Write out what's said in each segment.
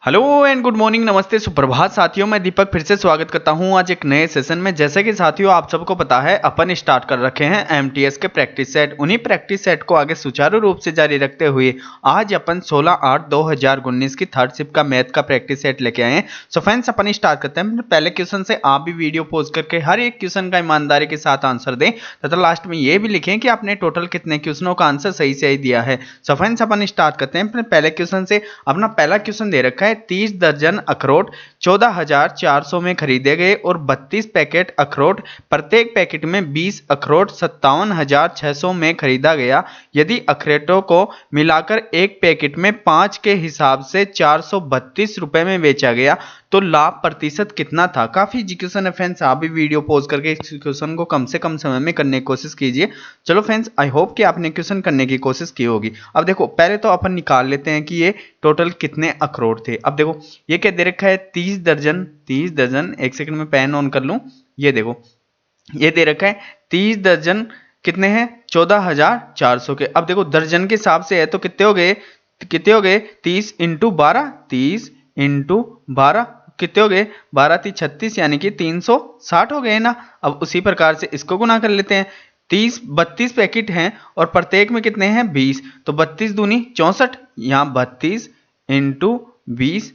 Hello and good morning, नमस्ते, सुप्रभात साथियों। मैं दीपक फिर से स्वागत करता हूं आज एक नए सेशन में। जैसे कि साथियों आप सबको पता है अपन स्टार्ट कर रखे हैं एमटीएस के प्रैक्टिस सेट। उन्हीं प्रैक्टिस सेट को आगे सुचारू रूप से जारी रखते हुए आज अपन 16/8/2019 की थर्ड शिफ्ट का मैथ का प्रैक्टिस सेट लेके आए हैं। सो फ्रेंड्स अपन स्टार्ट करते हैं पहले क्वेश्चन से। आप भी वीडियो पोज करके हर एक क्वेश्चन का ईमानदारी के साथ आंसर दें तथा लास्ट में ये भी लिखें कि आपने टोटल कितने क्वेश्चनों का आंसर सही से ही दिया है। सो फ्रेंड्स अपन स्टार्ट करते हैं पहले क्वेश्चन से। अपना पहला क्वेश्चन दे रखा है 30 दर्जन अखरोट 14,400 में खरीदे गए और 32 पैकेट अखरोट, प्रत्येक पैकेट में 20 अखरोट 57,600 में खरीदा गया। यदि अखरोटों को मिलाकर एक पैकेट में 5 के हिसाब से 432 रुपए में बेचा गया तो लाभ प्रतिशत कितना था। काफी इजी क्वेश्चन है फ्रेंड्स, आप भी वीडियो पॉज करके इस क्वेश्चन को कम से कम समय में करने की कोशिश कीजिए। चलो फ्रेंड्स, आई होप कि आपने क्वेश्चन करने की कोशिश की होगी। अब देखो पहले तो अपन निकाल लेते हैं कि ये टोटल कितने अखरोट थे। अब देखो ये क्या दे रखा है 30 दर्जन। 30 दर्जन, एक सेकंड में पेन ऑन कर लूं। ये देखो ये दे रखा है 30 दर्जन कितने हैं 14,400 के। अब देखो दर्जन के हिसाब से है तो कितने हो गए 30 इंटू 12, 30 इंटू 12 कितने हो गए 12 3 36 यानी कि 360 हो गए ना। अब उसी प्रकार से इसको गुना कर लेते हैं। 32 पैकेट हैं और प्रत्येक में कितने हैं 20, तो 32 दूनी 64, यहाँ 32 इंटू 20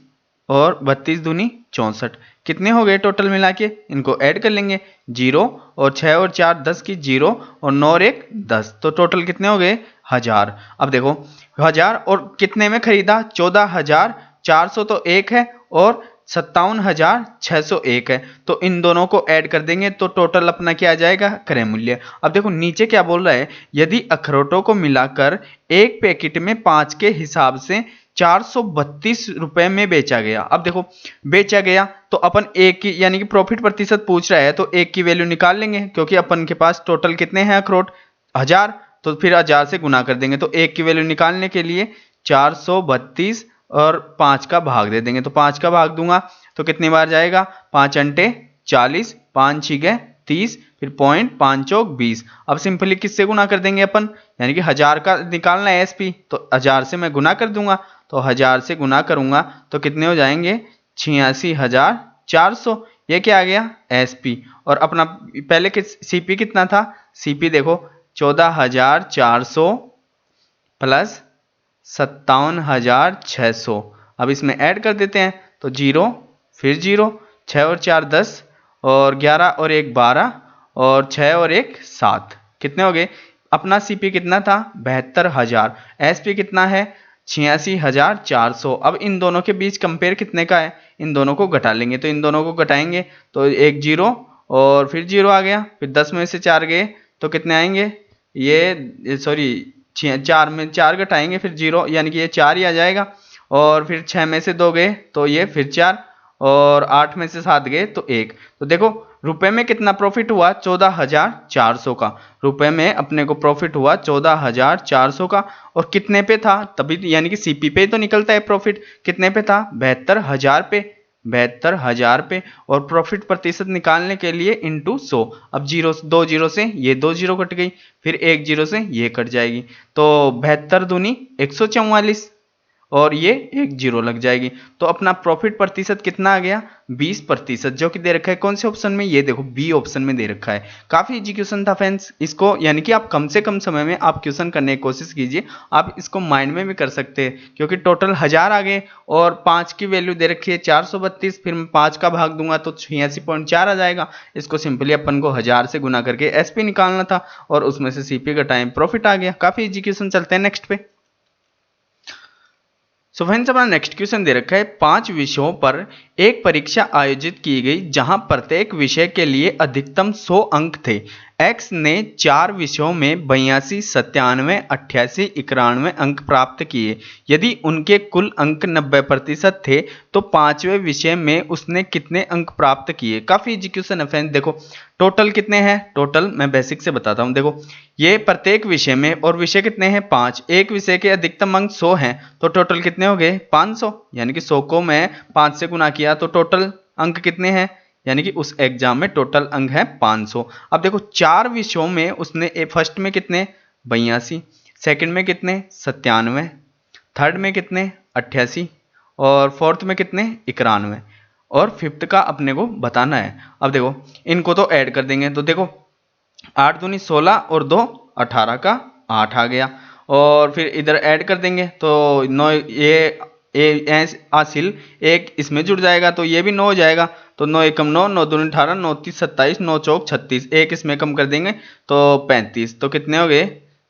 और 32 दूनी 64 कितने हो गए टोटल मिला के। इनको ऐड कर लेंगे, 0 और 6 और 4 10 की 0 और 9 और 1 10, तो टोटल कितने हो गए 1000। अब देखो 1000 और कितने में खरीदा 14,400 तो एक है और 57,601 है, तो इन दोनों को ऐड कर देंगे तो टोटल अपना क्या आ जाएगा क्रय मूल्य। अब देखो नीचे क्या बोल रहा है, यदि अखरोटों को मिलाकर एक पैकेट में 5 के हिसाब से 432 रुपए में बेचा गया। अब देखो बेचा गया तो अपन एक की यानी कि प्रॉफिट प्रतिशत पूछ रहा है तो एक की वैल्यू निकाल लेंगे, क्योंकि अपन के पास टोटल कितने हैं अखरोट 1000, तो फिर 1000 से गुना कर देंगे। तो एक की वैल्यू निकालने के लिए 432 और 5 का भाग दे देंगे, तो 5 का भाग दूंगा तो कितनी बार जाएगा 5 अंटे 40, 5 छिके 30, फिर पॉइंट 5 चौक 20। अब सिंपली किससे गुना कर देंगे अपन, यानी कि 1000 का निकालना है एसपी, तो 1000 से मैं गुना कर दूंगा, तो 1000 से गुना करूंगा तो कितने हो जाएंगे 86,400। ये क्या आ गया एसपी। और अपना पहले सीपी कितना था, सीपी देखो 14,400 प्लस 57,600। अब इसमें ऐड कर देते हैं तो 0 फिर 0, 6 और 4 10 और 11 और 1 12 और 6 और 1 7, कितने हो गए। अपना सीपी कितना था 72,000, एसपी कितना है 86,400। अब इन दोनों के बीच कंपेयर कितने का है, इन दोनों को घटा लेंगे, तो इन दोनों को घटाएंगे तो एक 0 और फिर 0 आ गया, फिर 10 में से 4 गए तो कितने आएंगे, ये सॉरी 4 में 4 घटाएंगे फिर 0 यानी कि ये 4 ही आ जाएगा। और फिर 6 में से 2 गए तो ये फिर 4 और 8 में से 7 गए तो 1। तो देखो रुपए में कितना प्रॉफिट हुआ 14,400 का। रुपए में अपने को प्रॉफिट हुआ 14,400 का। और कितने पे था तभी, यानी कि सीपी पे तो निकलता है प्रॉफिट, कितने पे था 72,000 पे, 72,000 पे। और प्रॉफिट प्रतिशत निकालने के लिए इंटू 100। अब 2 जीरो से ये 2 जीरो कट गई, फिर 1 जीरो से ये कट जाएगी, तो 72 दूनी 144 और ये 1 जीरो लग जाएगी। तो अपना प्रॉफिट प्रतिशत कितना आ गया 20%, जो कि दे रखा है कौन से ऑप्शन में, ये देखो बी ऑप्शन में दे रखा है। काफी इजी क्वेश्चन था फ्रेंड्स, इसको यानी कि आप कम से कम समय में आप क्वेश्चन करने की कोशिश कीजिए। आप इसको माइंड में भी कर सकते हैं, क्योंकि टोटल 1000 आ गए और 5 की वैल्यू दे रखी है 432, फिर मैं 5 का भाग दूंगा तो 86.4 आ जाएगा। इसको सिंपली अपन को 1000 से गुना करके एसपी निकालना था और उसमें से सीपी का टाइम प्रॉफिट आ गया। काफी इजी क्वेश्चन, चलते हैं नेक्स्ट पे। सो फ्रेंड्स अपना नेक्स्ट क्वेश्चन दे रखा है 5 विषयों पर एक परीक्षा आयोजित की गई जहां प्रत्येक विषय के लिए अधिकतम 100 अंक थे। एक्स ने 4 विषयों में 82, 97, 88, 91 अंक प्राप्त किए। यदि उनके कुल अंक 90% थे तो 5वें विषय में उसने कितने अंक प्राप्त किए। काफी इजी क्वेश्चन है फ्रेंड्स। देखो टोटल कितने हैं, टोटल मैं बेसिक से बताता हूं। देखो ये प्रत्येक विषय में, और विषय कितने हैं 5, एक विषय के अधिकतम अंक 100 हैं, तो टोटल कितने हो गए 500, यानी कि 100 को मैं 5 से गुना किया तो टोटल अंक कितने हैं, यानी कि उस एग्जाम में टोटल अंक है 500। अब देखो 4 विषयों में उसने फर्स्ट में कितने 82, सेकंड में कितने 97, थर्ड में कितने 88 और फोर्थ में कितने 91 और फिफ्थ का अपने को बताना है। अब देखो इनको तो ऐड कर देंगे, तो देखो 8 दूनी 16 और 2 18 का 8 आ गया। और फिर इधर ऐड कर देंगे तो 9 ये हासिल एक इसमें जुड़ जाएगा तो ये भी 9 हो जाएगा। तो 9 एकम 9, 9 दूनी 18, 9 तीस 27, 9 चौक 36, एक इसमें कम कर देंगे तो 35। तो कितने हो गए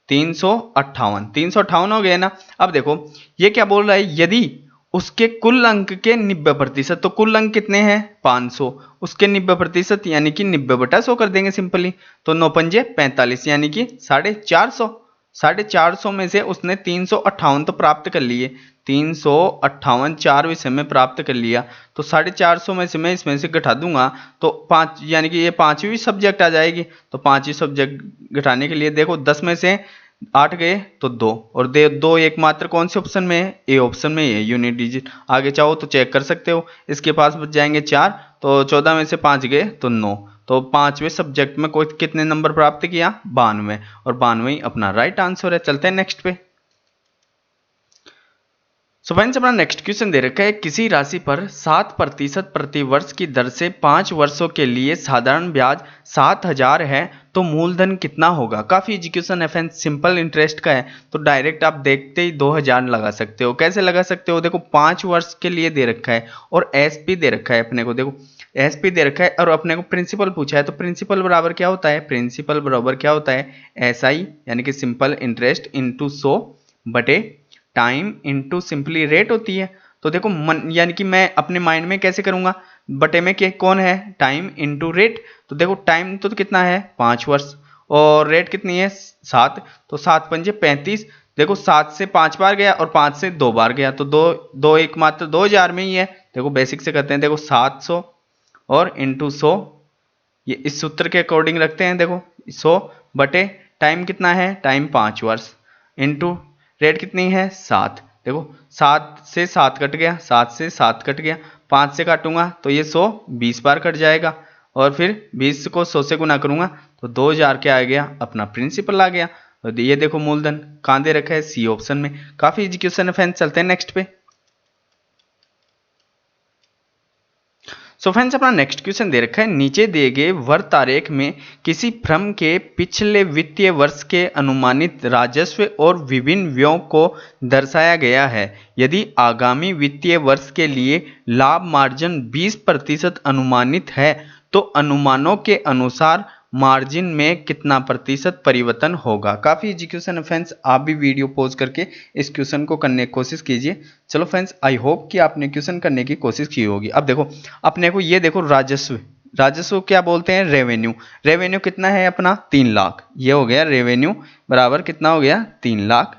358 हो गए ना। अब देखो ये क्या बोल रहा है, यदि उसके कुल अंक के 90%, तो कुल अंक कितने हैं 500, उसके 90% यानी कि 90/100 कर देंगे सिंपली। तो 9 पंजे 45 यानी कि 450। 450 में से उसने 358 तो प्राप्त कर लिए, 358 4 विषय में प्राप्त कर लिया। तो 450 में से मैं इसमें से घटा दूंगा तो 5 यानी कि ये 5वीं सब्जेक्ट आ जाएगी। तो 5वीं सब्जेक्ट घटाने के लिए देखो 10 में से 8 गए तो 2 और दे 2 एकमात्र कौन से ऑप्शन में है, ए ऑप्शन में है यूनिट डिजिट। आगे चाहो तो चेक कर सकते हो, इसके पास बच जाएंगे 4, तो 14 में से 5 गए तो 9। तो 5वें सब्जेक्ट में कोई कितने नंबर प्राप्त किया 92 और 92 अपना राइट आंसर है। चलते हैं नेक्स्ट पे। सो फ्रेंड्स अपना नेक्स्ट क्वेश्चन दे रखा है, किसी राशि पर 7% प्रति वर्ष की दर से 5 वर्षों के लिए साधारण ब्याज 7000 है तो मूलधन कितना होगा। काफी इजी क्वेश्चन है फ्रेंड्स, सिंपल इंटरेस्ट का है तो डायरेक्ट आप देखते ही 2000 लगा सकते हो। कैसे लगा सकते हो, देखो 5 वर्ष के लिए दे रखा है और एसपी दे रखा है अपने को, देखो एसपी दे रखा है और अपने को प्रिंसिपल पूछा है। तो प्रिंसिपल बराबर क्या होता है, प्रिंसिपल बराबर क्या होता है एसआई यानी कि सिंपल इंटरेस्ट इंटू 100 बटे टाइम इंटू सिंपली रेट होती है। तो देखो यानी कि मैं अपने माइंड में कैसे करूंगा, बटे में क्या कौन है टाइम इंटू रेट। तो देखो टाइम तो कितना है 5 वर्ष और रेट कितनी है 7, तो 7 पंजे 35। देखो 7 से 5 बार गया और 5 से 2 बार गया तो 2 एक मात्र 2000 में ही है। देखो बेसिक से करते हैं, देखो 700 और इंटू 100, ये इस सूत्र के अकॉर्डिंग रखते हैं। देखो 100 बटे टाइम कितना है, टाइम 5 वर्ष इंटू रेट कितनी है 7। देखो 7 से 7 कट गया, 7 से 7 कट गया, 5 से काटूंगा तो ये 100 20 बार कट जाएगा और फिर 20 को 100 से गुना करूंगा तो 2000 क्या आ गया अपना प्रिंसिपल आ गया। तो ये देखो मूलधन कहाँ दे रखा है सी ऑप्शन में। काफी इजी क्वेश्चन है फ्रेंड्स, चलते हैं नेक्स्ट पे। सो फ्रेंड्स अपना नेक्स्ट क्वेश्चन दे रखा है, नीचे दिए गए वर्त आरेख में किसी फर्म के पिछले वित्तीय वर्ष के अनुमानित राजस्व और विभिन्न व्ययों को दर्शाया गया है। यदि आगामी वित्तीय वर्ष के लिए लाभ मार्जिन 20% अनुमानित है तो अनुमानों के अनुसार मार्जिन में कितना प्रतिशत परिवर्तन होगा। काफी इजी क्वेश्चन है फ्रेंड्स, आप भी वीडियो पॉज करके इस क्वेश्चन को करने की कोशिश कीजिए। चलो फ्रेंड्स आई होप कि आपने क्वेश्चन करने की कोशिश की होगी। अब देखो अपने को ये देखो राजस्व, राजस्व क्या बोलते हैं रेवेन्यू। रेवेन्यू कितना है अपना 3 लाख, ये हो गया रेवेन्यू बराबर कितना हो गया 3 लाख।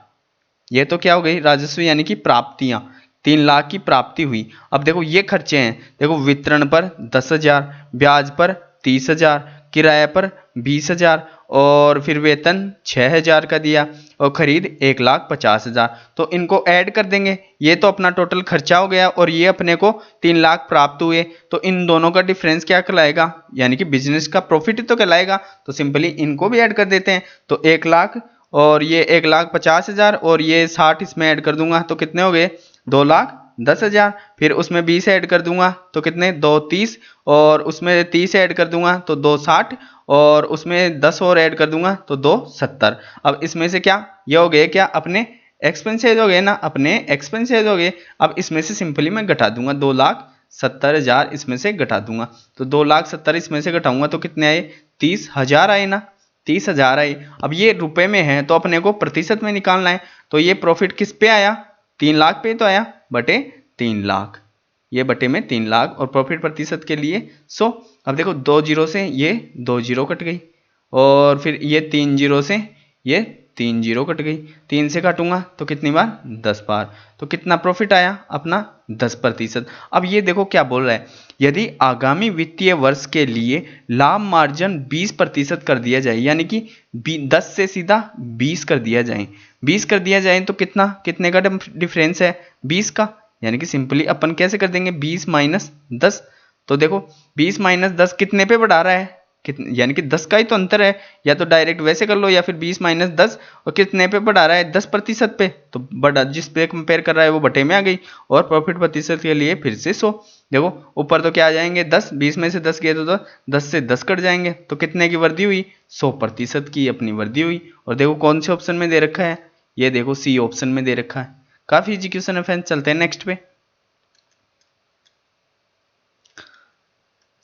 ये तो क्या हो गई राजस्व यानी कि प्राप्तियां, 3 लाख की प्राप्ति हुई। अब देखो ये खर्चे हैं, देखो वितरण पर 10,000, ब्याज पर 30,000, किराया पर 20,000 और फिर वेतन 6,000 का दिया और खरीद 1,50,000। तो इनको ऐड कर देंगे, ये तो अपना टोटल खर्चा हो गया और ये अपने को 3 लाख प्राप्त हुए। तो इन दोनों का डिफरेंस क्या कहलाएगा, यानी कि बिजनेस का प्रॉफिट तो कहलाएगा। तो सिंपली इनको भी ऐड कर देते हैं, तो 1 लाख और ये 1,50,000 और ये 60 इसमें ऐड कर दूंगा तो कितने हो गए 2,10,000। फिर उसमें 20 ऐड कर दूंगा तो कितने 2,30 और उसमें 30 ऐड कर दूंगा तो 2,60 और उसमें 10 और ऐड कर दूंगा तो 2,70। अब इसमें से क्या ये हो गए क्या अपने एक्सपेंसेज हो गए ना, अपने एक्सपेंसेज हो गए। अब इसमें से सिंपली मैं घटा दूंगा 2,70,000 इसमें से घटा दूंगा तो 2,70,000 इसमें से घटाऊंगा तो कितने आए 30,000 आए ना, 30,000 आई। अब ये रुपए में है तो अपने को प्रतिशत में निकालना है। तो ये प्रॉफिट किस पे आया 3 लाख पे तो आया बटे 3 लाख, ये बटे में 3 लाख और प्रॉफिट प्रतिशत के लिए 100। अब देखो 2 जीरो से ये 2 जीरो कट गई और फिर ये 3 जीरो से ये 3 जीरो कट गई, 3 से काटूंगा तो कितनी बार 10 बार। तो कितना प्रॉफिट आया अपना 10%। अब ये देखो क्या बोल रहा है, यदि आगामी वित्तीय वर्ष के लिए लाभ मार्जिन 20% कर दिया जाए, यानी कि 10 से सीधा 20 कर दिया जाए, 20 कर दिया जाए तो कितना कितने का डिफरेंस है 20 का, यानी कि सिंपली अपन कैसे कर देंगे 20 माइनस 10। तो देखो 20 माइनस 10 कितने पे बढ़ा रहा है कितने, यानी कि 10 का ही तो अंतर है। या तो डायरेक्ट वैसे कर लो या फिर 20 माइनस 10, और कितने पे बढ़ा रहा है 10% पे, तो बड़ा जिस पे कंपेयर कर रहा है वो बटे में आ गई। और प्रॉफिट प्रतिशत के लिए फिर से 100। देखो ऊपर तो क्या आ जाएंगे 10, 20 में से 10 गए तो 10 से 10 कट जाएंगे, तो कितने की वृद्धि हुई 100% की अपनी वृद्धि हुई। और देखो कौन से ऑप्शन में दे रखा है, ये देखो सी ऑप्शन में दे रखा है। काफी इजी क्वेश्चन है फ्रेंड्स, चलते हैं नेक्स्ट पे।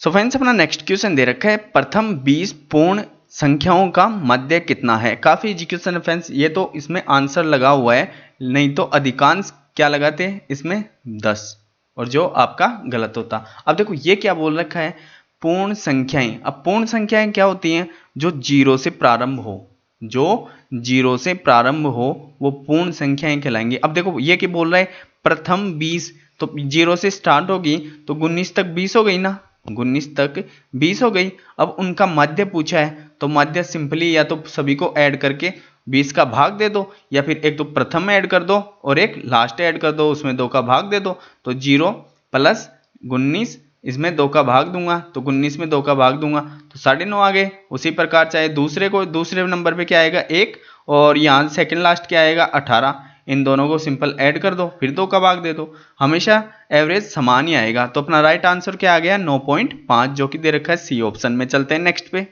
सो फ्रेंड्स अपना नेक्स्ट क्वेश्चन दे रखा है, प्रथम 20 पूर्ण संख्याओं का मध्य कितना है। काफी इजी क्वेश्चन है फ्रेंड्स, ये तो इसमें आंसर लगा हुआ है, नहीं तो अधिकांश क्या लगाते हैं इसमें 10, और जो आपका गलत होता। अब देखो ये क्या बोल रखा है, पूर्ण संख्याएं। अब पूर्ण संख्याएं क्या होती हैं, जो जीरो से प्रारंभ हो, जो जीरो से प्रारंभ हो वो पूर्ण संख्याएं कहलाएंगी। अब देखो ये क्या बोल रहा है, प्रथम 20, तो जीरो से स्टार्ट होगी तो 19 तक 20 हो गई ना, 19 तक 20 हो गई। अब उनका मध्य पूछा है, तो मध्य सिंपली या तो सभी को ऐड करके 20 का भाग दे दो, या फिर एक तो प्रथम ऐड कर दो और एक लास्ट ऐड कर दो, उसमें 2 का भाग दे दो। तो 0 प्लस 19, इसमें 2 का भाग दूंगा तो 19 में 2 का भाग दूंगा तो 9.5 आ गए। उसी प्रकार चाहे दूसरे नंबर पे क्या आएगा 1, और यहाँ सेकंड लास्ट क्या आएगा 18। इन दोनों को सिंपल ऐड कर दो, फिर 2 का भाग दे दो, हमेशा एवरेज समान ही आएगा। तो अपना राइट आंसर क्या आ गया 9.5, जो कि दे रखा है सी ऑप्शन में। चलते हैं नेक्स्ट पे।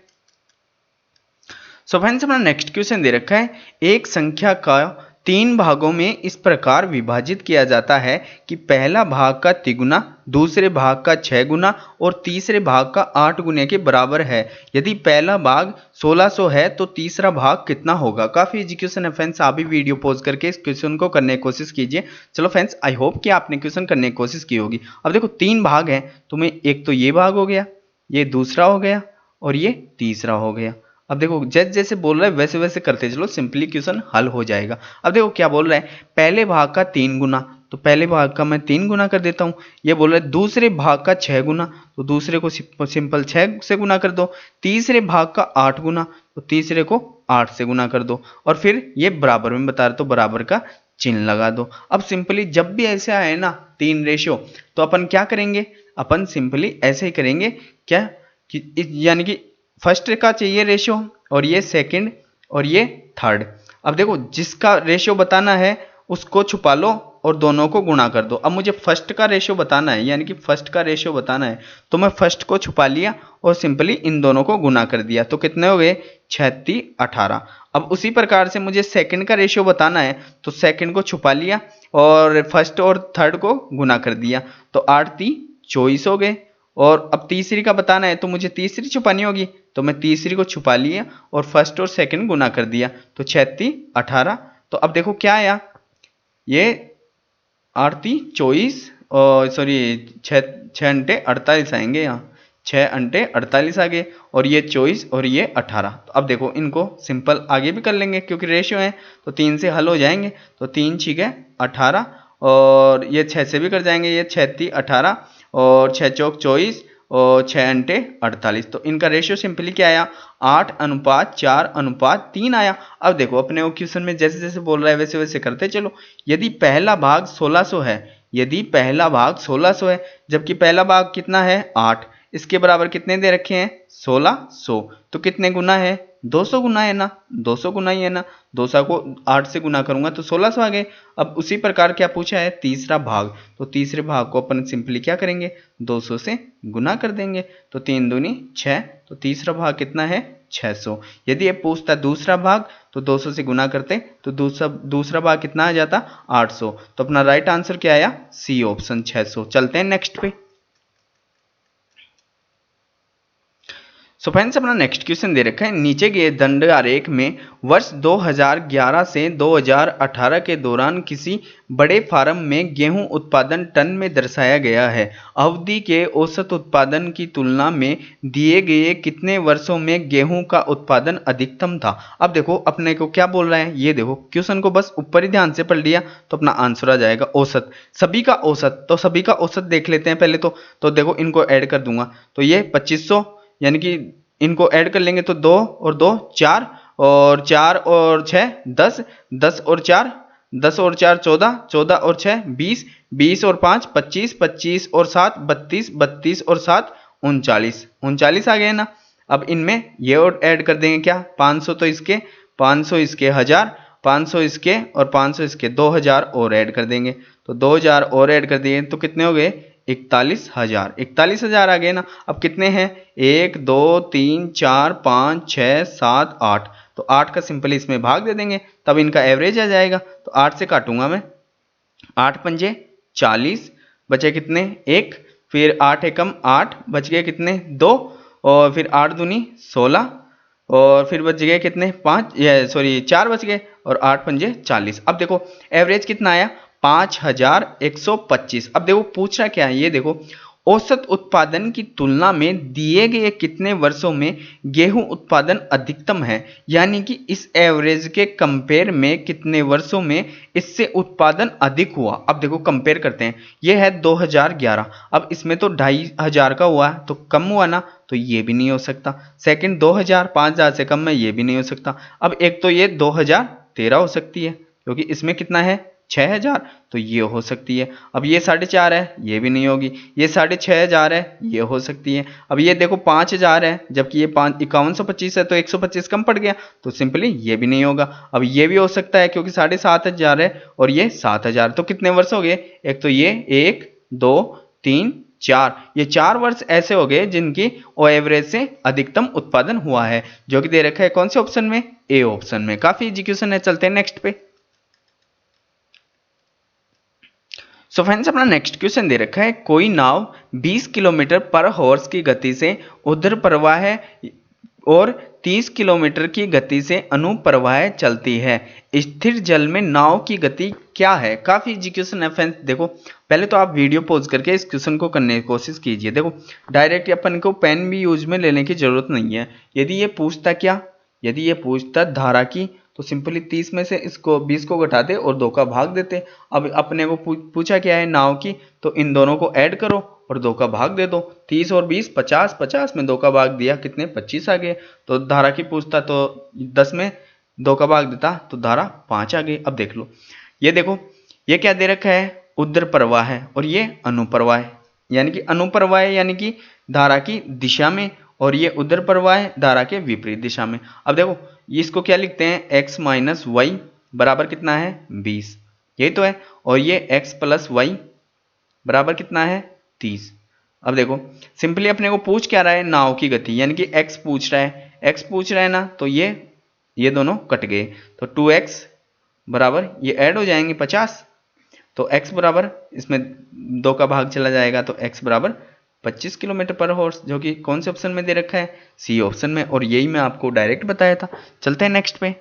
सो फ्रेंड्स अपना नेक्स्ट क्वेश्चन दे रखा है, एक संख्या का 3 भागों में इस प्रकार विभाजित किया जाता है कि पहला भाग का तिगुना, दूसरे भाग का 6 गुना और तीसरे भाग का 8 गुने के बराबर है। यदि पहला भाग 1600 है तो तीसरा भाग कितना होगा। काफी इजी क्वेश्चन है फ्रेंड्स, आप भी वीडियो पॉज करके इस क्वेश्चन को करने की कोशिश कीजिए। चलो फ्रेंड्स आई होप कि आपने क्वेश्चन करने की कोशिश की होगी। अब देखो 3 भाग हैं, तुम्हें एक तो ये भाग हो गया, ये दूसरा हो गया और ये तीसरा हो गया। अब देखो जैसे जैसे बोल रहा है वैसे वैसे करते चलो, सिंपली क्वेश्चन हल हो जाएगा। अब देखो क्या बोल रहा है, पहले भाग का 3 गुना, तो पहले भाग का मैं 3 गुना कर देता हूँ। ये बोल रहा है दूसरे भाग का 6 गुना, तो दूसरे को सिंपल 6 से गुना कर दो। तीसरे भाग का 8 गुना, तो तीसरे को 8 से गुना कर दो। और फिर ये बराबर में बता रहे तो बराबर का चिन्ह लगा दो। अब सिंपली जब भी ऐसे आए ना 3 रेशियो, तो अपन क्या करेंगे, अपन सिंपली ऐसे ही करेंगे क्या कि यानी कि फर्स्ट का चाहिए रेशियो और ये सेकंड और ये थर्ड। अब देखो जिसका रेशियो बताना है उसको छुपा लो और दोनों को गुणा कर दो। अब मुझे फर्स्ट का रेशियो बताना है, यानी कि फर्स्ट का रेशियो बताना है, तो मैं फर्स्ट को छुपा लिया और सिंपली इन दोनों को गुणा कर दिया, तो कितने हो गए 36 18। अब उसी प्रकार से मुझे सेकंड का रेशियो बताना है, तो सेकंड को छुपा लिया और फर्स्ट और थर्ड को गुणा कर दिया, तो 8 3 24 हो गए। और अब तीसरी का बताना है तो मुझे तीसरी छुपानी होगी, तो मैं तीसरी को छुपा लिया और फर्स्ट और सेकंड गुना कर दिया, तो 36 18। तो अब देखो क्या आया, ये 8 3 24 और सॉरी 6 अंटे 48 आएंगे, यहाँ 6 अंटे 48 आ गए, और ये 24 और ये 18। तो अब देखो इनको सिंपल आगे भी कर लेंगे क्योंकि रेशियो है, तो 3 से हल हो जाएंगे, तो 3 6 18 और ये 6 से भी कर जाएंगे, ये 36 18 और 6 चौक 24 और 6 अंटे 48। तो इनका रेशियो सिंपली क्या आया 8:4:3 आया। अब देखो अपने क्वेश्चन में जैसे जैसे बोल रहा है वैसे वैसे करते चलो। यदि पहला भाग 1600 है, यदि पहला भाग 1600 है, जबकि पहला भाग कितना है 8, इसके बराबर कितने दे रखे हैं 1600, तो कितने गुना है 200 गुना है ना, 200 गुना ही है ना, 200 को 8 से गुना करूंगा तो 1600 आ गए। अब उसी प्रकार क्या पूछा है तीसरा भाग, तो तीसरे भाग को अपन सिंपली क्या करेंगे 200 से गुना कर देंगे, तो 3 दूनी 6, तो तीसरा भाग कितना है 600। यदि ये पूछता दूसरा भाग तो 200 से गुना करते तो दूसरा भाग कितना आ जाता 800। तो अपना राइट आंसर क्या आया सी ऑप्शन 600। चलते हैं नेक्स्ट पे। सो फ्रेंड्स अपना नेक्स्ट क्वेश्चन दे रखा है, नीचे के दंड आरेख में वर्ष 2011 से 2018 के दौरान किसी बड़े फार्म में गेहूं उत्पादन टन में दर्शाया गया है। अवधि के औसत उत्पादन की तुलना में दिए गए कितने वर्षों में गेहूं का उत्पादन अधिकतम था। अब देखो अपने को क्या बोल रहा है, ये देखो क्वेश्चन को बस ऊपर ही ध्यान से पढ़ लिया तो अपना आंसर आ जाएगा औसत, सभी का औसत। तो सभी का औसत देख लेते हैं पहले तो देखो इनको ऐड कर दूंगा, तो ये 2500, यानी कि इनको ऐड कर लेंगे तो 2 और 2 4 और 4 और 6 10, 10 और 4 10 और 4 14, 14 और 6 20, 20 और 5 25, 25 और 7 32, 32 और 7 39, 39 आ गए ना। अब इनमें ये और ऐड कर देंगे क्या, 500 तो इसके, 500 इसके 1000, 500 इसके और 500 इसके, 2000 और ऐड कर देंगे। तो 2000 और ऐड कर दिए तो कितने हो गए, 41,000। 41,000 आ गए ना। अब कितने हैं, 1 2 3 4 5 6 7 8, तो 8 का सिंपली इसमें भाग दे देंगे, तब इनका एवरेज आ जाएगा। तो 8 से काटूंगा मैं, 8 पंजे 40, बचे कितने 1, फिर 8 एकम 8, बच गए कितने 2, और फिर 8 दूनी 16, और फिर बच गए कितने 5, सॉरी 4 बच गए, और 8 पंजे 40। अब देखो एवरेज कितना आया, 5125। अब देखो पूछ रहा क्या है, ये देखो औसत उत्पादन की तुलना में दिए गए कितने वर्षों में गेहूं उत्पादन अधिकतम है, यानी कि इस एवरेज के कंपेयर में कितने वर्षों में इससे उत्पादन अधिक हुआ। अब देखो कंपेयर करते हैं, ये है 2011, अब इसमें तो 2500 का हुआ है तो कम हुआ ना, तो ये भी नहीं हो सकता। सेकंड 2000, 5000 से कम में, ये भी नहीं हो सकता। अब एक तो ये 2013 हो सकती है क्योंकि इसमें कितना है 6000, तो ये हो सकती है। अब ये 4.5 है, ये भी नहीं होगी। ये 6,500 है, ये हो सकती है। अब ये देखो 5000 है, जबकि ये 5125 है, तो 125 कम पड़ गया, तो सिंपली ये भी नहीं होगा। अब ये भी हो सकता है क्योंकि 7,500 है और ये 7000, तो कितने वर्ष हो गए, एक तो ये 1 2 3 4, ये 4 वर्ष ऐसे हो गए जिनकी ओ एवरेज से अधिकतम उत्पादन हुआ है, जो कि दे रखा है कौन से ऑप्शन में, ए ऑप्शन में। काफी इजी क्वेश्चन है, चलते हैं नेक्स्ट पे। सो फ्रेंड्स अपना नेक्स्ट क्वेश्चन दे रखा है, कोई नाव 20 किलोमीटर पर हॉर्स की गति से ऊर्ध्वप्रवाह और 30 किलोमीटर की गति से अनुप्रवाह चलती है, स्थिर जल में नाव की गति क्या है। काफी इजी क्वेश्चन है फ्रेंड्स। देखो पहले तो आप वीडियो पॉज करके इस क्वेश्चन को करने की कोशिश कीजिए। देखो डायरेक्ट अपन को पेन भी यूज में लेने की जरूरत नहीं है। यदि ये पूछता क्या, यदि ये पूछता धारा की, तो सिंपली 30 में से इसको 20 को घटाते और 2 का भाग देते। अब अपने को पूछा क्या है नाव की, तो इन दोनों को ऐड करो और 2 का भाग दे दो। 30 और 20 50, 50 में 2 का भाग दिया, कितने 25 आ गए। तो धारा की पूछता तो 10 में 2 का भाग देता तो धारा 5 आ गई। अब देख लो, ये देखो ये क्या दे रखा है, ऊर्ध्वप्रवाह है और ये अनुप्रवाह है, यानी कि अनुप्रवाह यानी कि धारा की दिशा में, और ये ऊर्ध्वप्रवाह धारा के विपरीत दिशा में। अब देखो इसको क्या लिखते हैं, x माइनस वाई बराबर कितना है 20, यही तो है। और ये x प्लस वाई बराबर कितना है 30। अब देखो सिंपली अपने को पूछ क्या रहा है, नाव की गति, यानी कि x पूछ रहा है, x पूछ रहा है ना, तो ये दोनों कट गए, तो 2x बराबर ये ऐड हो जाएंगे 50, तो x बराबर इसमें 2 का भाग चला जाएगा, तो x बराबर 25 किलोमीटर पर हॉर्स, जो कि कौन से ऑप्शन में दे रखा है, सी ऑप्शन में, और यही मैं आपको डायरेक्ट बताया था। चलते हैं नेक्स्ट पे।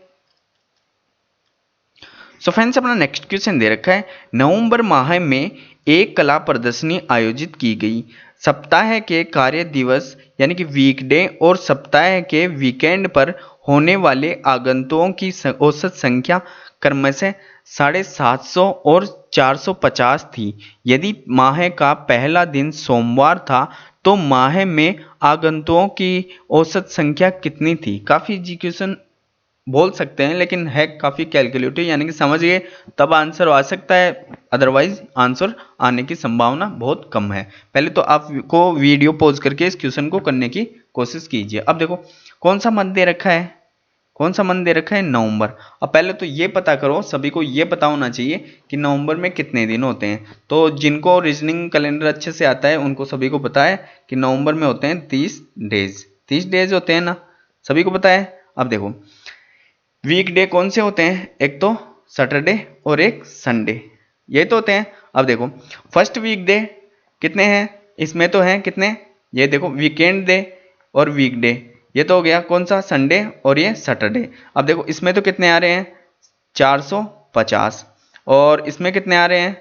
सो फ्रेंड्स अपना नेक्स्ट क्वेश्चन दे रखा है, नवंबर माह में एक कला प्रदर्शनी आयोजित की गई, सप्ताह के कार्य दिवस यानी कि वीकडे और सप्ताह के वीकेंड पर होने वाले आगंतुकों की औसत संख्या क्रमशः 750 और 450 थी। यदि माह का पहला दिन सोमवार था तो माह में आगंतुकों की औसत संख्या कितनी थी। काफी इजी क्वेश्चन बोल सकते हैं, लेकिन है काफी कैलकुलेटिव, यानी कि समझ गए तब आंसर आ सकता है, अदरवाइज आंसर आने की संभावना बहुत कम है। पहले तो आपको वीडियो पॉज करके इस क्वेश्चन को करने की कोशिश कीजिए। अब देखो कौन सा मंथ दे रखा है, कौन सा मंथ दे रखा है, नवंबर। अब पहले तो ये पता करो, सभी को ये पता होना चाहिए कि नवंबर में कितने दिन होते हैं। तो जिनको रीजनिंग कैलेंडर अच्छे से आता है उनको सभी को पता है कि नवंबर में होते हैं 30 डेज, 30 डेज होते हैं ना, सभी को पता है। अब देखो वीकडे कौन से होते हैं, एक तो सैटरडे और एक संडे, ये तो होते हैं। अब देखो फर्स्ट वीकडे कितने हैं, इसमें तो हैं कितने, ये देखो वीकेंड डे और वीकडे, ये तो हो गया कौन सा, संडे और ये सैटरडे। अब देखो इसमें तो कितने आ रहे हैं 450, और इसमें कितने आ रहे हैं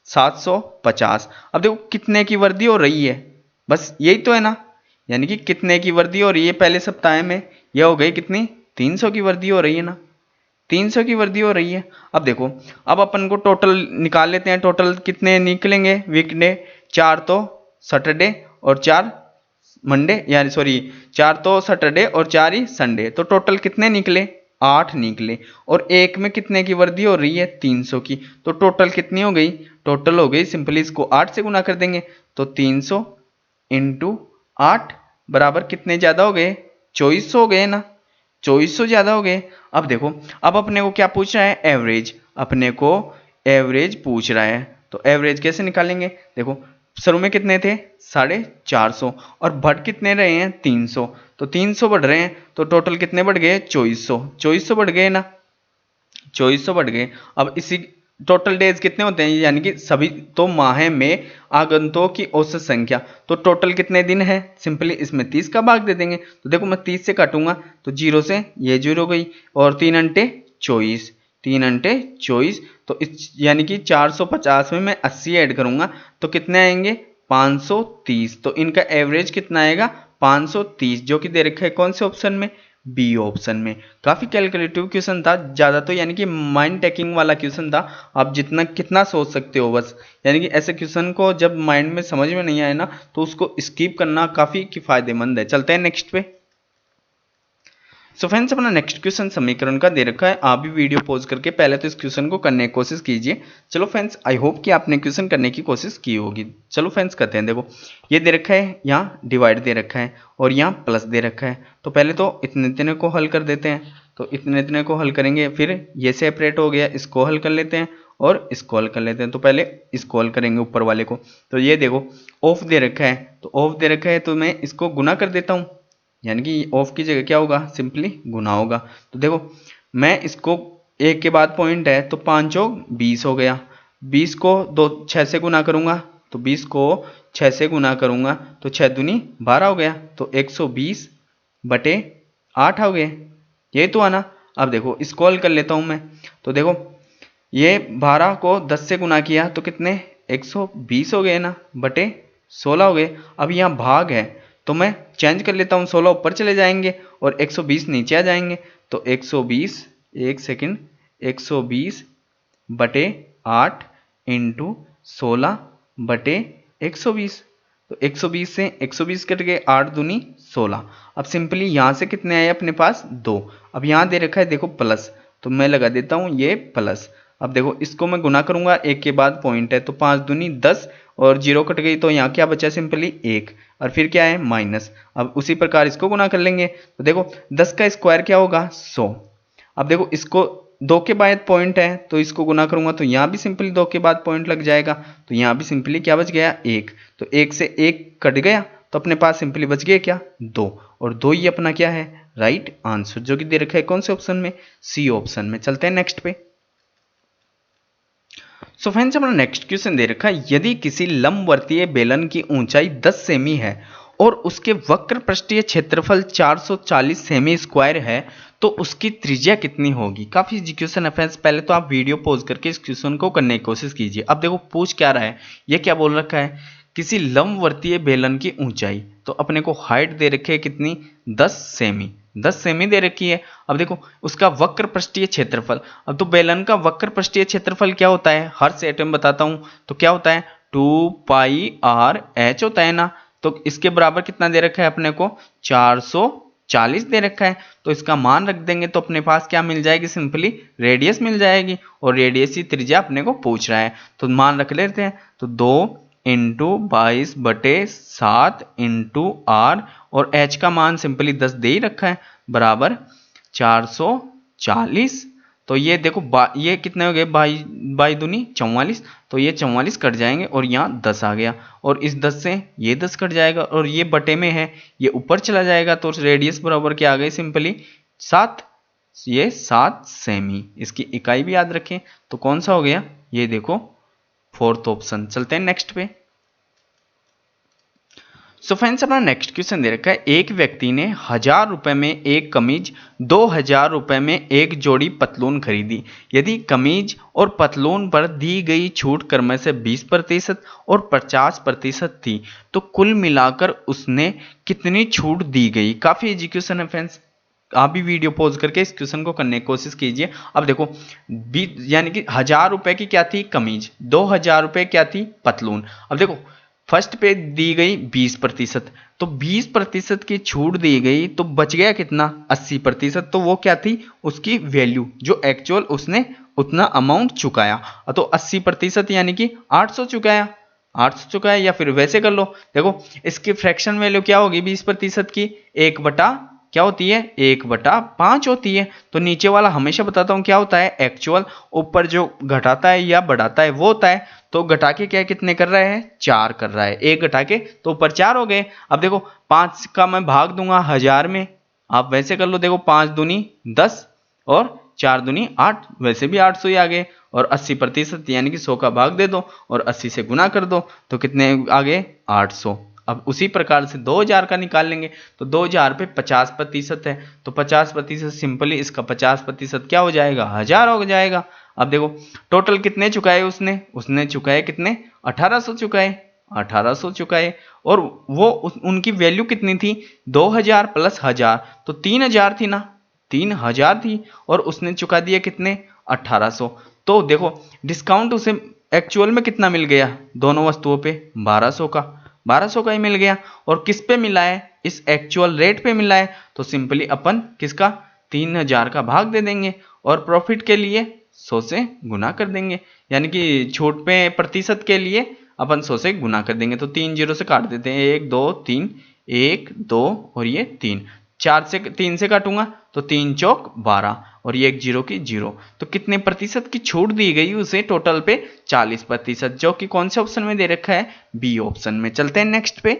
750। अब देखो कितने की वृद्धि हो रही है, बस यही तो है ना, यानी कि कितने की वृद्धि हो रही है पहले सप्ताह में, ये हो गई कितनी 300 की वृद्धि हो रही है ना, 300 की वृद्धि हो रही है। अब देखो अब अपन को टोटल निकाल लेते हैं, टोटल कितने निकलेंगे वीकडे, 4 तो सैटरडे और 4 मंडे, यानी सॉरी 4 तो सैटरडे और 4 ही संडे, तो टोटल कितने निकले 8 निकले। और एक में कितने की वृद्धि हो रही है 300 की, तो टोटल कितनी हो गई, टोटल हो गई सिंपली इसको 8 से गुना कर देंगे, तो 300 इंटू 8 बराबर कितने ज़्यादा हो गए, 2400 हो गए ना, 2400 ज़्यादा हो गए। अब देखो, अब अपने को क्या पूछ रहा है, एवरेज, अपने को एवरेज पूछ रहा है। तो एवरेज कैसे निकालेंगे, देखो शुरू में कितने थे 450 और बढ़ कितने रहे हैं 300, तो 300 बढ़ रहे हैं तो टोटल कितने बढ़ गए 2400 बढ़ गए ना, 2400 बढ़ गए। अब इसी टोटल डेज कितने होते हैं, यानी कि सभी तो माह में आगंतुकों की औसत संख्या, तो टोटल कितने दिन है, सिंपली इसमें 30 का भाग दे देंगे। तो देखो मैं 30 से काटूंगा तो 0 से ये 0 गई और 3 अंटे 24, 3 अंटे 24, तो इस यानी कि 450 में मैं 80 ऐड करूंगा तो कितने आएंगे 530, तो इनका एवरेज कितना आएगा 530, जो कि दे रखा है कौन से ऑप्शन में, बी ऑप्शन में। काफी कैलकुलेटिव क्वेश्चन था, ज्यादा तो यानी कि माइंड टेकिंग वाला क्वेश्चन था। आप जितना कितना सोच सकते हो बस, यानी कि ऐसे क्वेश्चन को जब माइंड में समझ में नहीं आए ना तो उसको स्किप करना काफी फायदेमंद है। चलते हैं नेक्स्ट पे। सो फ्रेंड्स अपना नेक्स्ट क्वेश्चन समीकरण का दे रखा है, आप भी वीडियो पॉज करके पहले तो इस क्वेश्चन को करने की कोशिश कीजिए। चलो फ्रेंड्स आई होप कि आपने क्वेश्चन करने की कोशिश की होगी। चलो फ्रेंड्स करते हैं। देखो ये दे रखा है, यहाँ डिवाइड दे रखा है और यहाँ प्लस दे रखा है, तो पहले तो इतने इतने को हल कर देते हैं। तो इतने इतने को हल करेंगे, फिर ये सेपरेट हो गया, इसको हल कर लेते हैं और इसको हल कर लेते हैं। तो पहले इसको हल करेंगे ऊपर वाले को। तो ये देखो ऑफ दे रखा है, तो ऑफ दे रखा है तो मैं इसको गुना कर देता हूँ, यानी कि ऑफ की जगह क्या होगा, सिंपली गुना होगा। तो देखो मैं इसको एक के बाद पॉइंट है तो 5 चौक 20 हो गया, 20 को 6 से गुना करूंगा तो 20 को 6 से गुना करूंगा तो 6 दूनी 12 हो गया, तो 120 बटे 8 हो गए, ये तो आना। अब देखो इसको हल कर लेता हूं मैं। तो देखो ये 12 को 10 से गुना किया तो कितने 120 हो गए ना, बटे 16 हो गए। अब यहाँ भाग है तो मैं चेंज कर लेता हूँ, 16 ऊपर चले जाएंगे और 120 नीचे आ जाएंगे। तो 120, एक सेकंड, 120 बटे 8 इंटू 16 बटे 120, तो 120 से 120 कट गए, 8 दूनी 16। अब सिंपली यहाँ से कितने आए अपने पास 2। अब यहाँ दे रखा है देखो प्लस, तो मैं लगा देता हूँ ये प्लस। अब देखो इसको मैं गुना करूंगा, एक के बाद पॉइंट है तो 5 दूनी 10 और 0 कट गई, तो यहाँ क्या बचा सिंपली 1 और फिर क्या है माइनस। अब उसी प्रकार इसको गुना कर लेंगे, तो देखो 10 का स्क्वायर क्या होगा 100। अब देखो इसको 2 के बाद पॉइंट है तो इसको गुना करूंगा तो यहाँ भी सिंपली 2 के बाद पॉइंट लग जाएगा, तो यहाँ भी सिंपली क्या बच गया 1, तो 1 से 1 कट गया तो अपने पास सिंपली बच गया क्या 2, और 2 ही अपना क्या है राइट आंसर, जो कि दे रखा है कौन से ऑप्शन में, सी ऑप्शन में। चलते हैं नेक्स्ट पे। सो फ्रेंड्स अपना नेक्स्ट क्वेश्चन दे रखा है, यदि किसी लंबवर्तीय बेलन की ऊंचाई 10 सेमी है और उसके वक्र पृष्ठीय क्षेत्रफल 440 सेमी स्क्वायर है तो उसकी त्रिज्या कितनी होगी। काफी इजी क्वेश्चन है फ्रेंड्स, पहले तो आप वीडियो पॉज करके इस क्वेश्चन को करने की कोशिश कीजिए। अब देखो पूछ क्या रहा है, ये क्या बोल रखा है, किसी लंबवर्तीय बेलन की ऊंचाई, तो अपने को हाइट दे रखी है कितनी 10 सेमी, 10 सेमी दे रखी है। अब देखो उसका वक्र पृष्ठीय क्षेत्रफल, अब तो बेलन का वक्र पृष्ठीय क्षेत्रफल क्या होता है, हर सेट में बताता हूं, तो क्या होता है 2 पाई आर एच होता है ना, तो इसके बराबर कितना दे रखा है अपने को 440 दे रखा है, तो इसका मान रख देंगे तो अपने पास क्या मिल जाएगी, सिंपली रेडियस मिल जाएगी, और रेडियस की त्रिज्या अपने को पूछ रहा है तो मान रख लेते हैं। तो 2 इंटू 22 बटे 7 इंटू आर, और h का मान सिंपली 10 दे ही रखा है, बराबर 440। तो ये देखो ये कितने हो गए, बाई दूनी 44, तो ये 44 कट जाएंगे और यहाँ 10 आ गया, और इस 10 से ये 10 कट जाएगा और ये बटे में है ये ऊपर चला जाएगा, तो रेडियस बराबर क्या आ गई सिंपली 7, ये 7 सेमी। इसकी इकाई भी याद रखें, तो कौन सा हो गया, ये देखो फोर्थ ऑप्शन। चलते हैं नेक्स्ट पे। सो फ्रेंड्स अपना नेक्स्ट क्वेश्चन दे रखा है, एक व्यक्ति ने 1000 रुपए में एक कमीज, 2000 रुपए में एक जोड़ी पतलून खरीदी। यदि कमीज और पतलून पर दी गई छूट क्रम से 20% और 50% थी तो कुल मिलाकर उसने कितनी छूट दी गई। काफी इजी क्वेश्चन है फ्रेंड्स, आप भी वीडियो पॉज करके इस क्वेश्चन को करने की कोशिश कीजिए। अब देखो यानी कि 1000 रुपए की क्या थी कमीज, 2000 रुपए क्या थी पतलून। अब देखो फर्स्ट पे दी गई 20%, तो 20% की छूट दी गई तो बच गया कितना 80%, तो वो क्या थी उसकी वैल्यू जो एक्चुअल उसने उतना अमाउंट चुकाया, तो 80% यानी कि 800 चुकाया। 800 चुका है। या फिर वैसे कर लो, देखो इसकी फ्रैक्शन वैल्यू क्या होगी 20% की, 1 बटा क्या होती है 1/5 होती है। तो नीचे वाला हमेशा बताता हूं क्या होता है एक्चुअल, ऊपर जो घटाता है या बढ़ाता है वो होता है। तो घटा के क्या कितने कर रहा है 4 कर रहा है, 1 घटा के तो ऊपर 4 हो गए। अब देखो 5 का मैं भाग दूंगा 1000 में, आप वैसे कर लो, देखो 5 दूनी 10 और 4 दूनी 8, वैसे भी 800 ही आ गए। और 80% यानी कि 100 का भाग दे दो और 80 से गुना कर दो तो कितने आ गए 800। अब उसी प्रकार से 2000 का निकाल लेंगे, तो 2000 पे 50% है, तो 50% सिंपली इसका 50% क्या हो जाएगा 1000 हो जाएगा। अब देखो टोटल कितने चुकाए उसने, उसने चुकाए कितने 1800 चुकाए, 1800 चुकाए। और वो उनकी वैल्यू कितनी थी 2000 प्लस 1000, तो 3000 थी ना, 3000 थी। और उसने चुका दिया कितने 1800। तो देखो डिस्काउंट उसे एक्चुअल में कितना मिल गया दोनों वस्तुओं पे 1200 का, 1200 का ही मिल गया। और किस पे मिला है इस एक्चुअल रेट पे मिला है, तो सिंपली अपन किसका 3000 का भाग दे देंगे और प्रॉफिट के लिए 100 से गुना कर देंगे, यानी कि छूट पे प्रतिशत के लिए अपन 100 से गुना कर देंगे। तो 3 जीरो से काट देते हैं, 1 2 3, 1 2 और ये 3, 4 से 3 से काटूंगा तो 3 चौक 12 और ये 1 जीरो की 0। तो कितने प्रतिशत की छूट दी गई उसे टोटल पे 40%, जो कि कौन से ऑप्शन में दे रखा है बी ऑप्शन में। चलते हैं नेक्स्ट पे।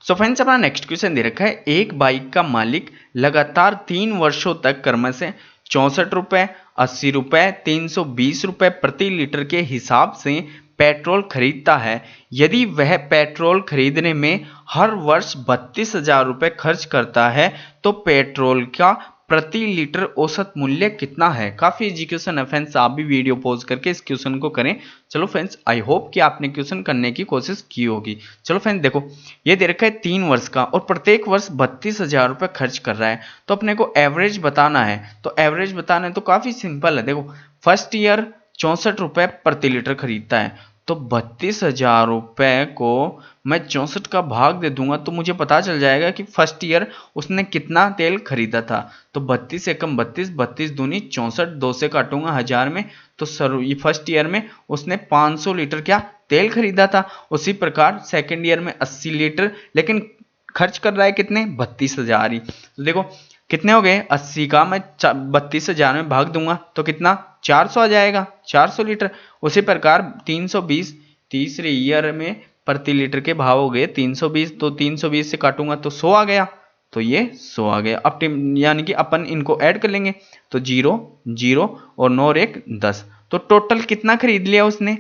सो फ्रेंड्स अपना नेक्स्ट क्वेश्चन दे रखा है, एक बाइक का मालिक लगातार 3 वर्षों तक क्रमशः 64 रुपए, 80 रुपए, 320 रुपए प्रति लीटर के हिसाब से पेट्रोल खरीदता है। यदि वह पेट्रोल खरीदने में हर वर्ष 32,000 रुपए खर्च करता है तो पेट्रोल का प्रति लीटर औसत मूल्य कितना है। काफी इजी क्वेश्चन है फ्रेंड्स, आप भी वीडियो पॉज करके इस क्वेश्चन को करें। चलो फ्रेंड्स आई होप कि आपने क्वेश्चन करने की कोशिश की होगी। चलो फ्रेंड्स देखो ये दे रखा है 3 वर्ष का और प्रत्येक वर्ष 32,000 रुपए खर्च कर रहा है, तो अपने को एवरेज बताना है। तो एवरेज बताना है तो काफी सिंपल है, देखो फर्स्ट ईयर 64 रुपए प्रति लीटर खरीदता है, तो 32,000 रुपए को मैं 64 का भाग दे दूंगा तो मुझे पता चल जाएगा कि फर्स्ट ईयर उसने कितना तेल खरीदा था। तो 32 एकम 32, 32 दूनी 64, 2 से काटूंगा 1000 में, तो ये फर्स्ट ईयर में उसने 500 लीटर क्या तेल खरीदा था। उसी प्रकार सेकेंड ईयर में 80 लीटर, लेकिन खर्च कर रहा है कितने 32,000 ही। तो देखो कितने हो गए 80 का मैं 32,000 में भाग दूंगा तो कितना 400 आ जाएगा, 400 लीटर। उसी प्रकार 320 तीसरे ईयर में प्रति लीटर के भाव हो गए 320, तो 320 से काटूंगा तो 100 आ गया, तो ये 100 आ गया। अब यानी कि अपन इनको ऐड कर लेंगे तो 0 0 और 9 और 1 10, तो टोटल कितना खरीद लिया उसने,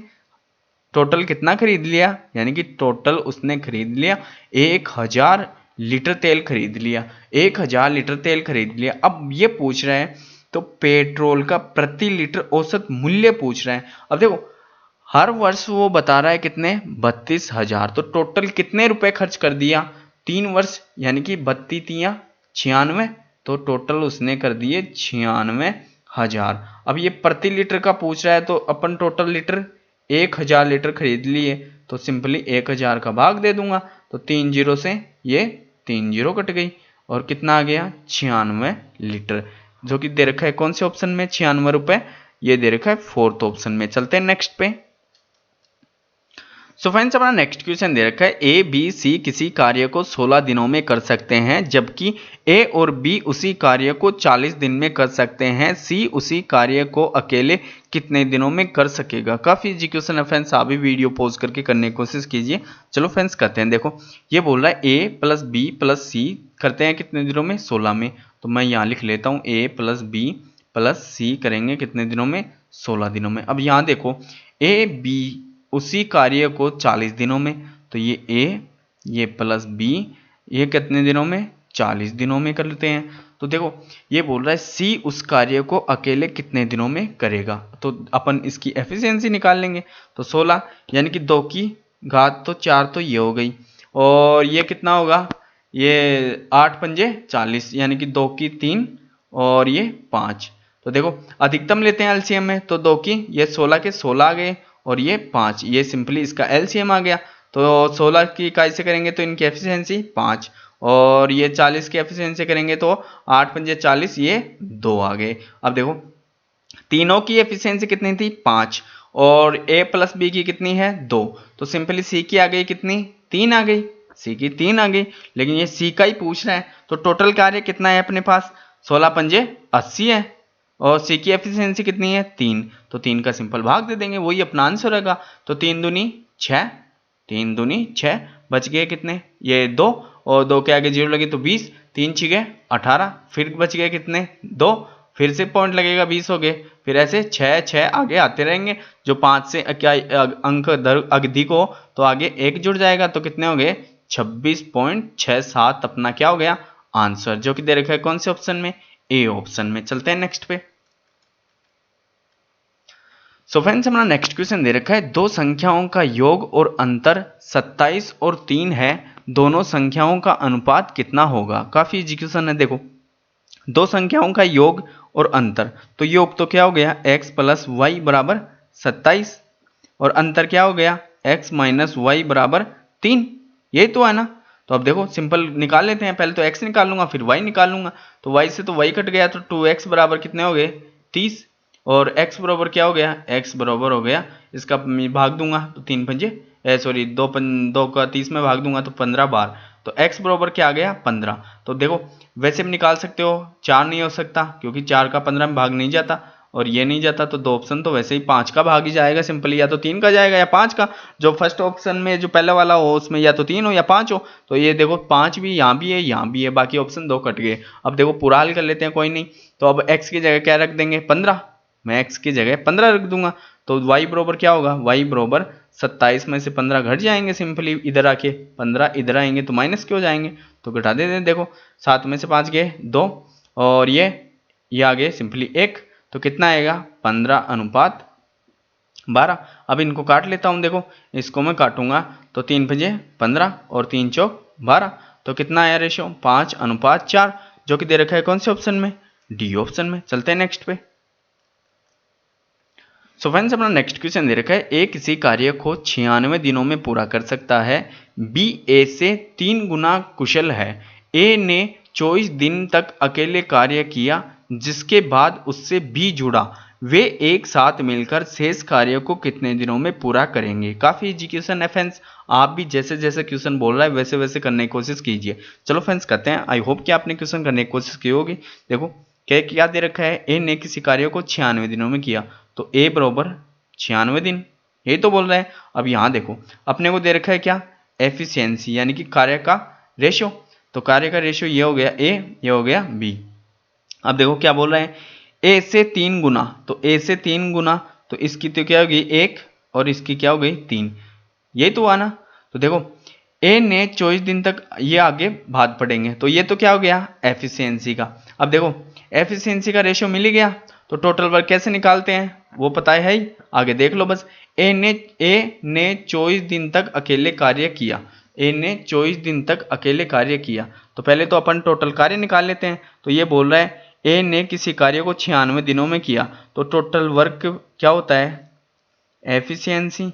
टोटल कितना खरीद लिया, यानी कि टोटल उसने खरीद लिया 1000 लीटर तेल खरीद लिया, 1000 लीटर तेल खरीद लिया। अब ये पूछ रहा है तो पेट्रोल का प्रति लीटर औसत मूल्य पूछ रहा है। अब देखो हर वर्ष वो बता रहा है कितने 32,000, तो टोटल कितने रुपए खर्च कर दिया 3 वर्ष, यानी कि 32 96, तो टोटल उसने कर दिए 96,000। अब ये प्रति लीटर का पूछ रहा है तो अपन टोटल लीटर 1000 लीटर खरीद लिए, तो सिंपली 1000 का भाग दे दूंगा, तो 3 जीरो से ये 3 जीरो कट गई और कितना आ गया 96 लीटर, जो कि दे रखा है कौन से ऑप्शन में 96 रुपए, ये दे रखा है फोर्थ ऑप्शन में। चलते हैं नेक्स्ट पे। सो फ्रेंड्स अपना नेक्स्ट क्वेश्चन दे रखा है, ए बी सी किसी कार्य को 16 दिनों में कर सकते हैं जबकि ए और बी उसी कार्य को 40 दिन में कर सकते हैं, सी उसी कार्य को अकेले कितने दिनों में कर सकेगा। काफी इजी क्वेश्चन है फ्रेंड्स, आप भी वीडियो पॉज करके करने की कोशिश कीजिए। चलो फ्रेंड्स करते हैं, देखो ये बोल रहा है ए प्लस बी प्लस सी करते हैं कितने दिनों में 16 में, तो मैं यहाँ लिख लेता हूँ ए प्लस बी प्लस सी करेंगे कितने दिनों में 16 दिनों में। अब यहाँ देखो ए बी उसी कार्य को 40 दिनों में, तो ये ए ये प्लस बी ये कितने दिनों में 40 दिनों में कर लेते हैं। तो देखो ये बोल रहा है सी उस कार्य को अकेले कितने दिनों में करेगा, तो अपन इसकी एफिशिएंसी निकाल लेंगे। तो 16 यानी कि 2 की घात तो 4, तो ये हो गई, और ये कितना होगा ये 8 पंजे 40, यानी कि 2 की 3 और ये 5। तो देखो अधिकतम लेते हैं एलसीएम में, तो 2 की ये 16 के 16 आ गए और ये 5, ये सिंपली इसका एलसीएम आ गया। तो 16 की इकाई से करेंगे तो इनकी एफिशिएंसी 5, और ये 40 की एफिशिएंसी करेंगे तो 8 पंजे 40, ये 2 आ गए। अब देखो तीनों की एफिशिएंसी कितनी थी 5, और a प्लस बी की कितनी है 2, तो सिंपली c की आ गई कितनी 3 आ गई, c की 3 आ गई। लेकिन ये c का ही पूछ रहा है, तो टोटल कार्य कितना है अपने पास 16 पंजे 80 है, और c की एफिशिएंसी कितनी है 3, तो 3 का सिंपल भाग दे देंगे, वही अपना आंसर होगा। तो 3 दूनी 6, 3 दूनी 6, बच गए कितने ये 2, और 2 के आगे 0 लगे तो 20, 3 छिगे 18, फिर बच गए कितने 2, फिर से पॉइंट लगेगा 20 हो गए, फिर ऐसे 6 6 आगे आते रहेंगे, जो 5 से क्या अंक अधिक हो तो आगे 1 जुड़ जाएगा, तो कितने हो गए 26.67 अपना क्या हो गया आंसर, जो कि दे रखा है कौन से ऑप्शन में ए ऑप्शन में। चलते हैं नेक्स्ट पे। सो फ्रेंड्स हमारा नेक्स्ट क्वेश्चन दे रखा है दो संख्याओं का योग और अंतर 27 और 3 है, दोनों संख्याओं का अनुपात कितना होगा। काफी इजी क्वेश्चन है। देखो दो संख्याओं का योग और अंतर, तो योग तो क्या हो गया x प्लस वाई बराबर 27, और अंतर क्या हो गया x माइनस वाई बराबर 3, यही तो है ना। तो अब देखो सिंपल निकाल लेते हैं, पहले तो x निकाल लूंगा फिर y निकाल लूंगा, तो y से तो y कट गया, तो 2x बराबर कितने हो गए 30, और x बराबर क्या हो गया x बराबर हो गया इसका भाग दूंगा तो 3 पंजे सॉरी 2 का 30 में भाग दूंगा तो 15 बार, तो x बराबर क्या आ गया 15। तो देखो वैसे भी निकाल सकते हो, 4 नहीं हो सकता क्योंकि 4 का 15 में भाग नहीं जाता और ये नहीं जाता, तो दो ऑप्शन तो वैसे ही 5 का भाग ही जाएगा सिंपली, या तो 3 का जाएगा या 5 का। जो फर्स्ट ऑप्शन में जो पहले वाला हो उसमें या तो 3 हो या 5 हो, तो ये देखो 5 भी यहाँ भी है यहाँ भी है, बाकी ऑप्शन 2 कट गए। अब देखो पूरा हल कर लेते हैं, कोई नहीं, तो अब x की जगह क्या रख देंगे 15, मैं x की जगह 15 रख दूंगा, तो y बरोबर क्या होगा y बरोबर 27 में से 15 घट जाएंगे सिंपली, इधर आके 15 इधर आएंगे तो माइनस क्यों जाएंगे, तो घटा देते हैं। देखो 7 में से 5 गए 2, और ये आ गए सिंपली 1, तो कितना आएगा 15:12। अब इनको काट लेता हूं, देखो इसको मैं काटूंगा तो 3 पंजे 15 और 3 चौक 12, तो कितना आया रेशियो 5:4, जो कि दे रखा है कौन से ऑप्शन में डी ऑप्शन में। चलते हैं नेक्स्ट पे। सो फ्रेंड्स अपना नेक्स्ट क्वेश्चन दे रखा है ए किसी कार्य को 96 दिनों में पूरा कर सकता है, बी ए से 3 गुना कुशल है, ए ने 24 दिन तक अकेले कार्य किया जिसके बाद उससे बी जुड़ा, वे एक साथ मिलकर शेष कार्य को कितने दिनों में पूरा करेंगे। काफी इजी क्वेश्चन है फ्रेंड्स, आप भी जैसे जैसे क्वेश्चन बोल रहा है वैसे वैसे करने की कोशिश कीजिए। चलो फ्रेंड्स करते हैं, आई होप कि आपने क्वेश्चन करने की कोशिश की होगी। देखो क्या दे रखा है ए ने किसी कार्य को 96 दिनों में किया, तो ए बराबर 96 दिन, यही तो बोल रहा है। अब यहाँ देखो अपने को दे रखा है क्या एफिशिएंसी यानी कि कार्य का रेशियो, तो कार्य का रेशियो ये हो गया ए, ये हो गया बी। अब देखो क्या बोल रहा है ए से 3 गुना, तो ए से 3 गुना तो इसकी तो क्या होगी 1 और इसकी क्या हो गई 3, यही तो हुआ ना। तो देखो ए ने 24 दिन तक, ये आगे भाग पड़ेंगे, तो ये तो क्या हो गया एफिशिएंसी का। अब देखो एफिशिएंसी का रेशियो मिल ही गया, तो टोटल वर्क कैसे निकालते हैं वो पता है ही, आगे देख लो बस। ए ने 24 दिन तक अकेले कार्य किया, ए ने 24 दिन तक अकेले कार्य किया, तो पहले तो अपन टोटल कार्य निकाल लेते हैं। तो ये बोल रहा है ए ने किसी कार्य को 96 दिनों में किया, तो टोटल वर्क क्या होता है एफिशिएंसी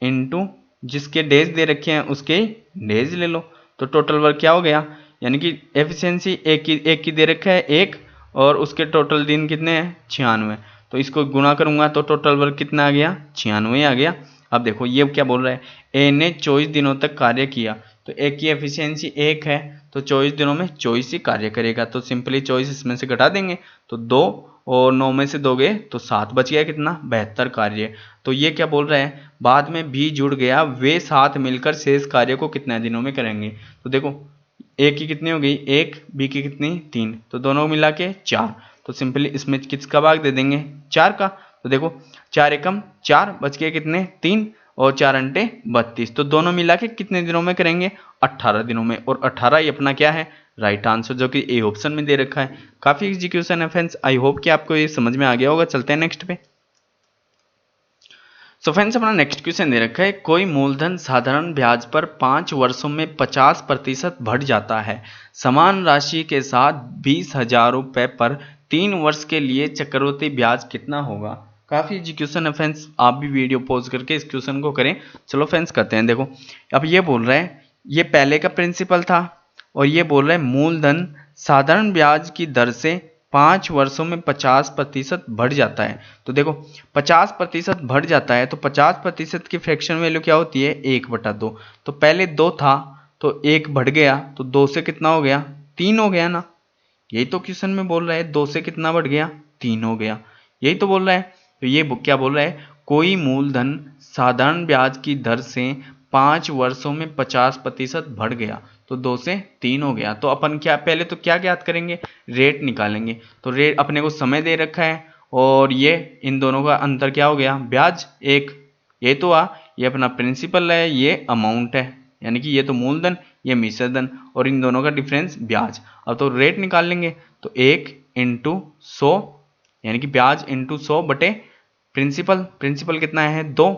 इनटू जिसके डेज दे रखे हैं उसके डेज ले लो, तो टोटल वर्क क्या हो गया, यानी कि एफिशिएंसी एक की दे रखा है 1 और उसके टोटल दिन कितने हैं 96, तो इसको गुणा करूंगा तो टोटल वर्क कितना आ गया 96 आ गया। अब देखो ये क्या बोल रहा है ए ने 24 दिनों तक कार्य किया, तो एक की एफिशिएंसी 1 है तो 24 दिनों में 24 ही कार्य करेगा, तो सिंपली 24 इसमें से घटा देंगे तो 2 और 9 में से 2 गए तो 7 बच गया, कितना 72 कार्य। तो ये क्या बोल रहा है बाद में भी जुड़ गया, वे साथ मिलकर शेष कार्य को कितने दिनों में करेंगे। तो देखो ए की कितनी हो गई 1, बी की कितनी 3, तो दोनों मिला के 4, तो सिंपली इसमें किसका भाग दे देंगे 4 का। तो देखो 4 एकम 4 बच गए कितने 3 और 4 अंटे 32, तो दोनों मिला के कितने दिनों में करेंगे 18 दिनों में, और 18 ही अपना क्या है राइट आंसर, जो कि ए ऑप्शन में दे रखा है। काफी इजी क्वेश्चन है फ्रेंड्स, आई होप कि आपको ये समझ में आ गया होगा। चलते हैं नेक्स्ट पे। सो फ्रेंड्स अपना नेक्स्ट क्वेश्चन दे रखा है कोई मूलधन साधारण ब्याज पर 5 वर्षों में 50% बढ़ जाता है, समान राशि के साथ 20,000 रुपए पर 3 वर्ष के लिए चक्रवृद्धि ब्याज कितना होगा। काफी इजी क्वेश्चन है फ्रेंड्स, आप भी वीडियो पॉज करके इस क्वेश्चन को करें। चलो फ्रेंड्स करते हैं। देखो अब ये बोल रहा है ये पहले का प्रिंसिपल था और ये बोल रहा है मूलधन साधारण ब्याज की दर से 5 वर्षों में 50% बढ़ जाता है। तो देखो 50% बढ़ जाता है तो 50% की फ्रैक्शन वैल्यू क्या होती है 1/2। तो पहले 2 था तो 1 बढ़ गया तो 2 से कितना हो गया 3 हो गया ना। यही तो क्वेश्चन में बोल रहा है 2 से कितना बढ़ गया 3 हो गया। यही तो बोल रहा है। तो ये क्या बोल रहा है कोई मूलधन साधारण ब्याज की दर से 5 वर्षों में 50% बढ़ गया तो 2 से 3 हो गया। तो अपन क्या पहले तो क्या ज्ञात करेंगे रेट निकालेंगे। तो रेट अपने को समय दे रखा है और ये इन दोनों का अंतर क्या हो गया ब्याज एक। ये तो ये अपना प्रिंसिपल है ये अमाउंट है यानी कि ये तो मूलधन ये मिश्रधन और इन दोनों का डिफरेंस ब्याज। अब तो रेट निकाल लेंगे तो 1 इंटू 100 यानी कि ब्याज इंटू 100 बटे प्रिंसिपल कितना है 2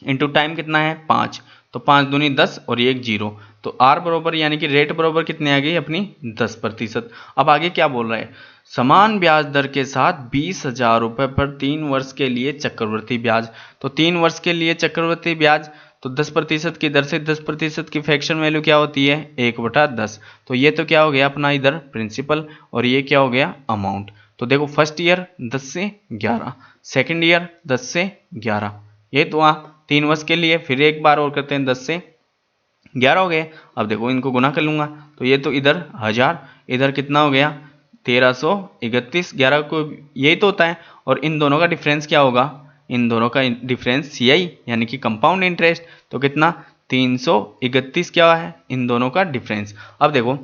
इंटू टाइम कितना है 5 तो 5 दूनी 10 और ये 1 0 तो आर बरोबर यानी कि रेट बरोबर कितने आ गई अपनी 10%। अब आगे क्या बोल रहा है समान ब्याज दर के साथ 20,000 रुपये पर 3 वर्ष के लिए चक्रवृद्धि ब्याज। तो 3 वर्ष के लिए चक्रवृद्धि ब्याज तो 10% की दर से 10% की फ्रैक्शन वैल्यू क्या होती है 1/10। तो ये तो क्या हो गया अपना इधर प्रिंसिपल और ये क्या हो गया अमाउंट। तो देखो फर्स्ट ईयर 10 से 11 सेकेंड ईयर 10 से 11 ये तो 3 वर्ष के लिए फिर एक बार और करते हैं 10 से 11 हो गए। अब देखो इनको गुना कर लूंगा तो ये तो इधर 1000 इधर कितना हो गया 1331 11 को यही तो होता है। और इन दोनों का डिफरेंस क्या होगा इन दोनों का डिफरेंस सीआई यानी कि कंपाउंड इंटरेस्ट। तो कितना 331 क्या है इन दोनों का डिफरेंस। अब देखो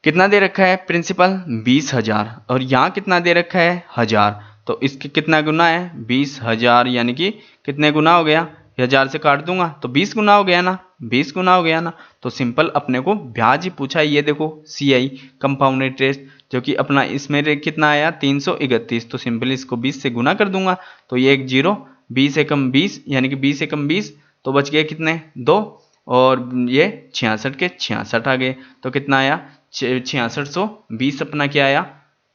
कितना दे रखा है प्रिंसिपल 20,000 और यहाँ कितना दे रखा है 1000 तो इसके कितना गुना है 20,000 यानी कि कितने गुना हो गया 1000 से काट दूंगा तो 20 गुना हो गया ना 20 गुना हो गया ना। तो सिंपल अपने को ब्याज ही पूछा है ये देखो सीआई कंपाउंड इंटरेस्ट जो कि अपना इसमें कितना आया 331 तो सिंपल इसको 20 से गुना कर दूंगा तो ये 1 0 20 एकम 20 यानी कि 20 एकम 20 तो बच गए कितने 2 और ये 66 के 66 आ गए तो कितना आया 6620 अपना क्या आया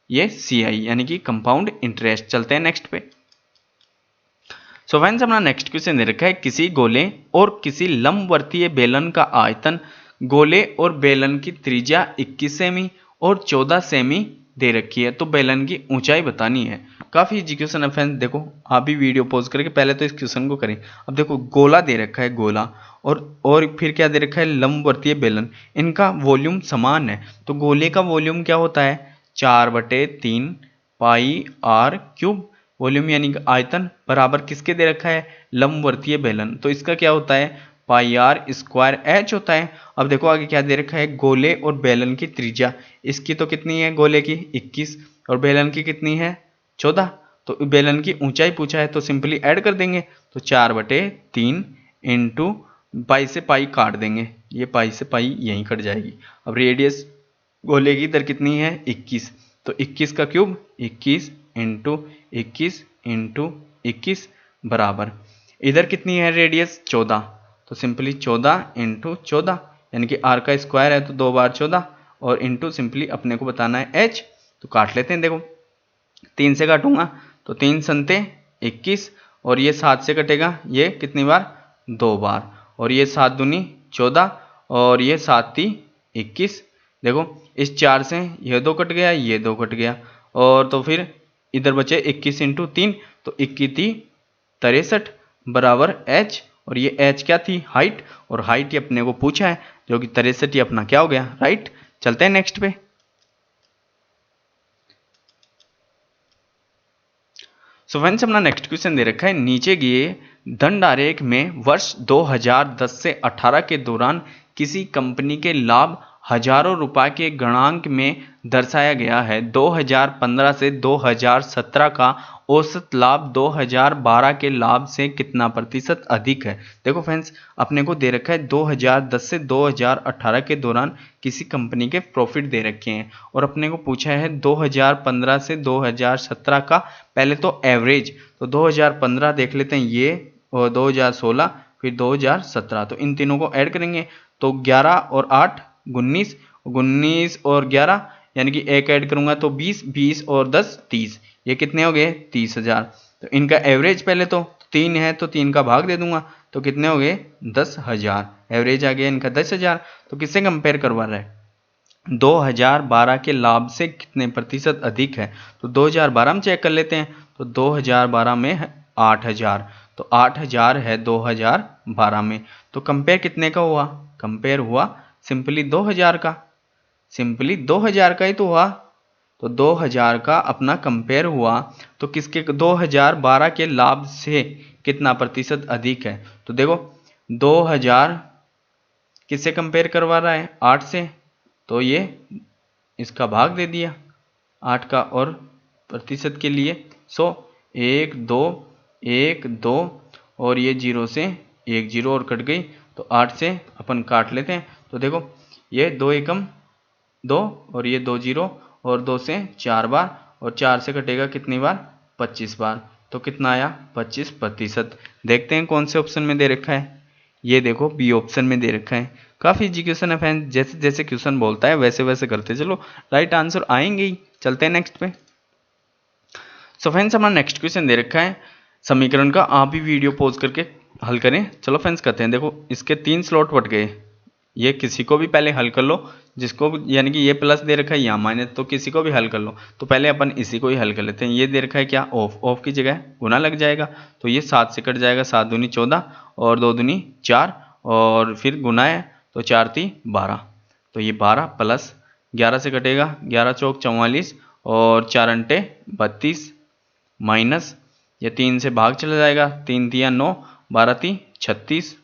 ये सीआई यानी कि कंपाउंड इंटरेस्ट। चलते हैं नेक्स्ट पे। सो फ्रेंड्स अपना नेक्स्ट क्वेश्चन दे रखा है किसी गोले और किसी लंबवर्तीय बेलन का आयतन गोले और बेलन की त्रिज्या 21 सेमी और 14 सेमी दे रखी है तो बेलन की ऊंचाई बतानी है। काफी इजी क्वेश्चन है फ्रेंड्स। देखो आप भी वीडियो पॉज करके पहले तो इस क्वेश्चन को करें। अब देखो गोला दे रखा है गोला और फिर क्या दे रखा है लंबवर्तीय बेलन इनका वॉल्यूम समान है। तो गोले का वॉल्यूम क्या होता है 4/3 पाई आर क्यूब वॉल्यूम यानी कि आयतन बराबर किसके दे रखा है लंबवर्तीय बेलन। तो इसका क्या होता है पाई आर स्क्वायर एच होता है। अब देखो आगे क्या दे रखा है गोले और बेलन की त्रिज्या इसकी तो कितनी है गोले की 21 और बेलन की कितनी है 14। तो बेलन की ऊंचाई पूछा है तो सिंपली ऐड कर देंगे तो 4/3 इंटू पाई से पाई काट देंगे ये पाई से पाई यहीं कट जाएगी। अब रेडियस गोले की दर कितनी है 21 तो 21 का क्यूब 21 इंटू 21 इंटू 21 बराबर इधर कितनी है रेडियस 14 तो सिंपली 14 इंटू 14 यानी कि आर का स्क्वायर है तो 2 बार 14 और इंटू सिंपली अपने को बताना है एच। तो काट लेते हैं देखो 3 से काटूंगा तो 3 संते 21 और ये 7 से कटेगा ये कितनी बार 2 बार और ये 7 दूनी 14 और ये 7 ती 21। देखो इस 4 से ये 2 कट गया ये 2 कट गया और तो फिर इधर बचे 21 इंटू 3 तो 21 ती 63 बराबर एच और ये एच क्या थी हाइट और हाइट ही अपने को पूछा है जो कि 63 ही अपना क्या हो गया राइट। चलते हैं नेक्स्ट पे। सो फ्रेंड्स अपना नेक्स्ट क्वेश्चन दे रखा है नीचे दिए धन आरेख में वर्ष 2010 से 18 के दौरान किसी कंपनी के लाभ हजारों रुपए के गणांक में दर्शाया गया है। 2015 से 2017 का औसत लाभ 2012 के लाभ से कितना प्रतिशत अधिक है। देखो फ्रेंड्स अपने को दे रखा है 2010 से 2018 के दौरान किसी कंपनी के प्रॉफिट दे रखे हैं और अपने को पूछा है 2015 से 2017 का पहले तो एवरेज। तो 2015 देख लेते हैं ये और 2016 फिर 2017 तो इन तीनों को ऐड करेंगे तो 11 और 8 19 19 और 11 यानी कि एक ऐड करूंगा तो 20 20 और 10 30 ये कितने हो गए 30,000। तो इनका एवरेज पहले तो 3 है तो 3 का भाग दे दूंगा तो कितने हो गए 10,000 एवरेज आ गया इनका 10,000। तो किससे कंपेयर करवा रहा है 2012 के लाभ से कितने प्रतिशत अधिक है। तो 2012 हम चेक कर लेते हैं। तो 2012 में है 8000, तो 8000 है 2012 में। तो कंपेयर कितने का हुआ, कंपेयर हुआ सिंपली 2000 का, सिंपली 2000 का ही तो हुआ। तो 2000 का अपना कंपेयर हुआ, तो किसके 2012 के लाभ से कितना प्रतिशत अधिक है। तो देखो 2000 किससे कंपेयर करवा रहा है, 8 से, तो ये इसका भाग दे दिया 8 का, और प्रतिशत के लिए 100, 1 2 1 2 और ये 0 से 1 0 और कट गई, तो 8 से अपन काट लेते हैं। तो देखो ये 2 एकम 2 और ये 2 0 और 2 से 4 बार, और 4 से कटेगा कितनी बार, 25 बार। तो कितना आया, 25%। देखते हैं कौन से ऑप्शन में दे रखा है। ये देखो बी ऑप्शन में दे रखा है। काफ़ी इजी क्वेश्चन है फ्रेंड, जैसे जैसे क्वेश्चन बोलता है वैसे वैसे करते चलो, राइट आंसर आएंगे ही। चलते हैं नेक्स्ट पे। सो फ्रेंड्स हमारा नेक्स्ट क्वेश्चन दे रखा है समीकरण का, आप भी वीडियो पॉज करके हल करें। चलो फ्रेंड्स करते हैं। देखो इसके 3 स्लॉट बट गए, ये किसी को भी पहले हल कर लो, जिसको यानी कि ये प्लस दे रखा है या माइनस, तो किसी को भी हल कर लो। तो पहले अपन इसी को ही हल कर लेते हैं। ये दे रखा है क्या, ऑफ, ऑफ की जगह गुना लग जाएगा, तो ये 7 से कट जाएगा, 7 दूनी 14 और 2 दूनी 4 और फिर गुना है, तो 4 ती 12, तो ये 12 प्लस 11 से कटेगा, 11 चौक 44 और 4 अंटे 32 माइनस ये 3 से भाग चला जाएगा, 3 तिया 9, 12 ती 36।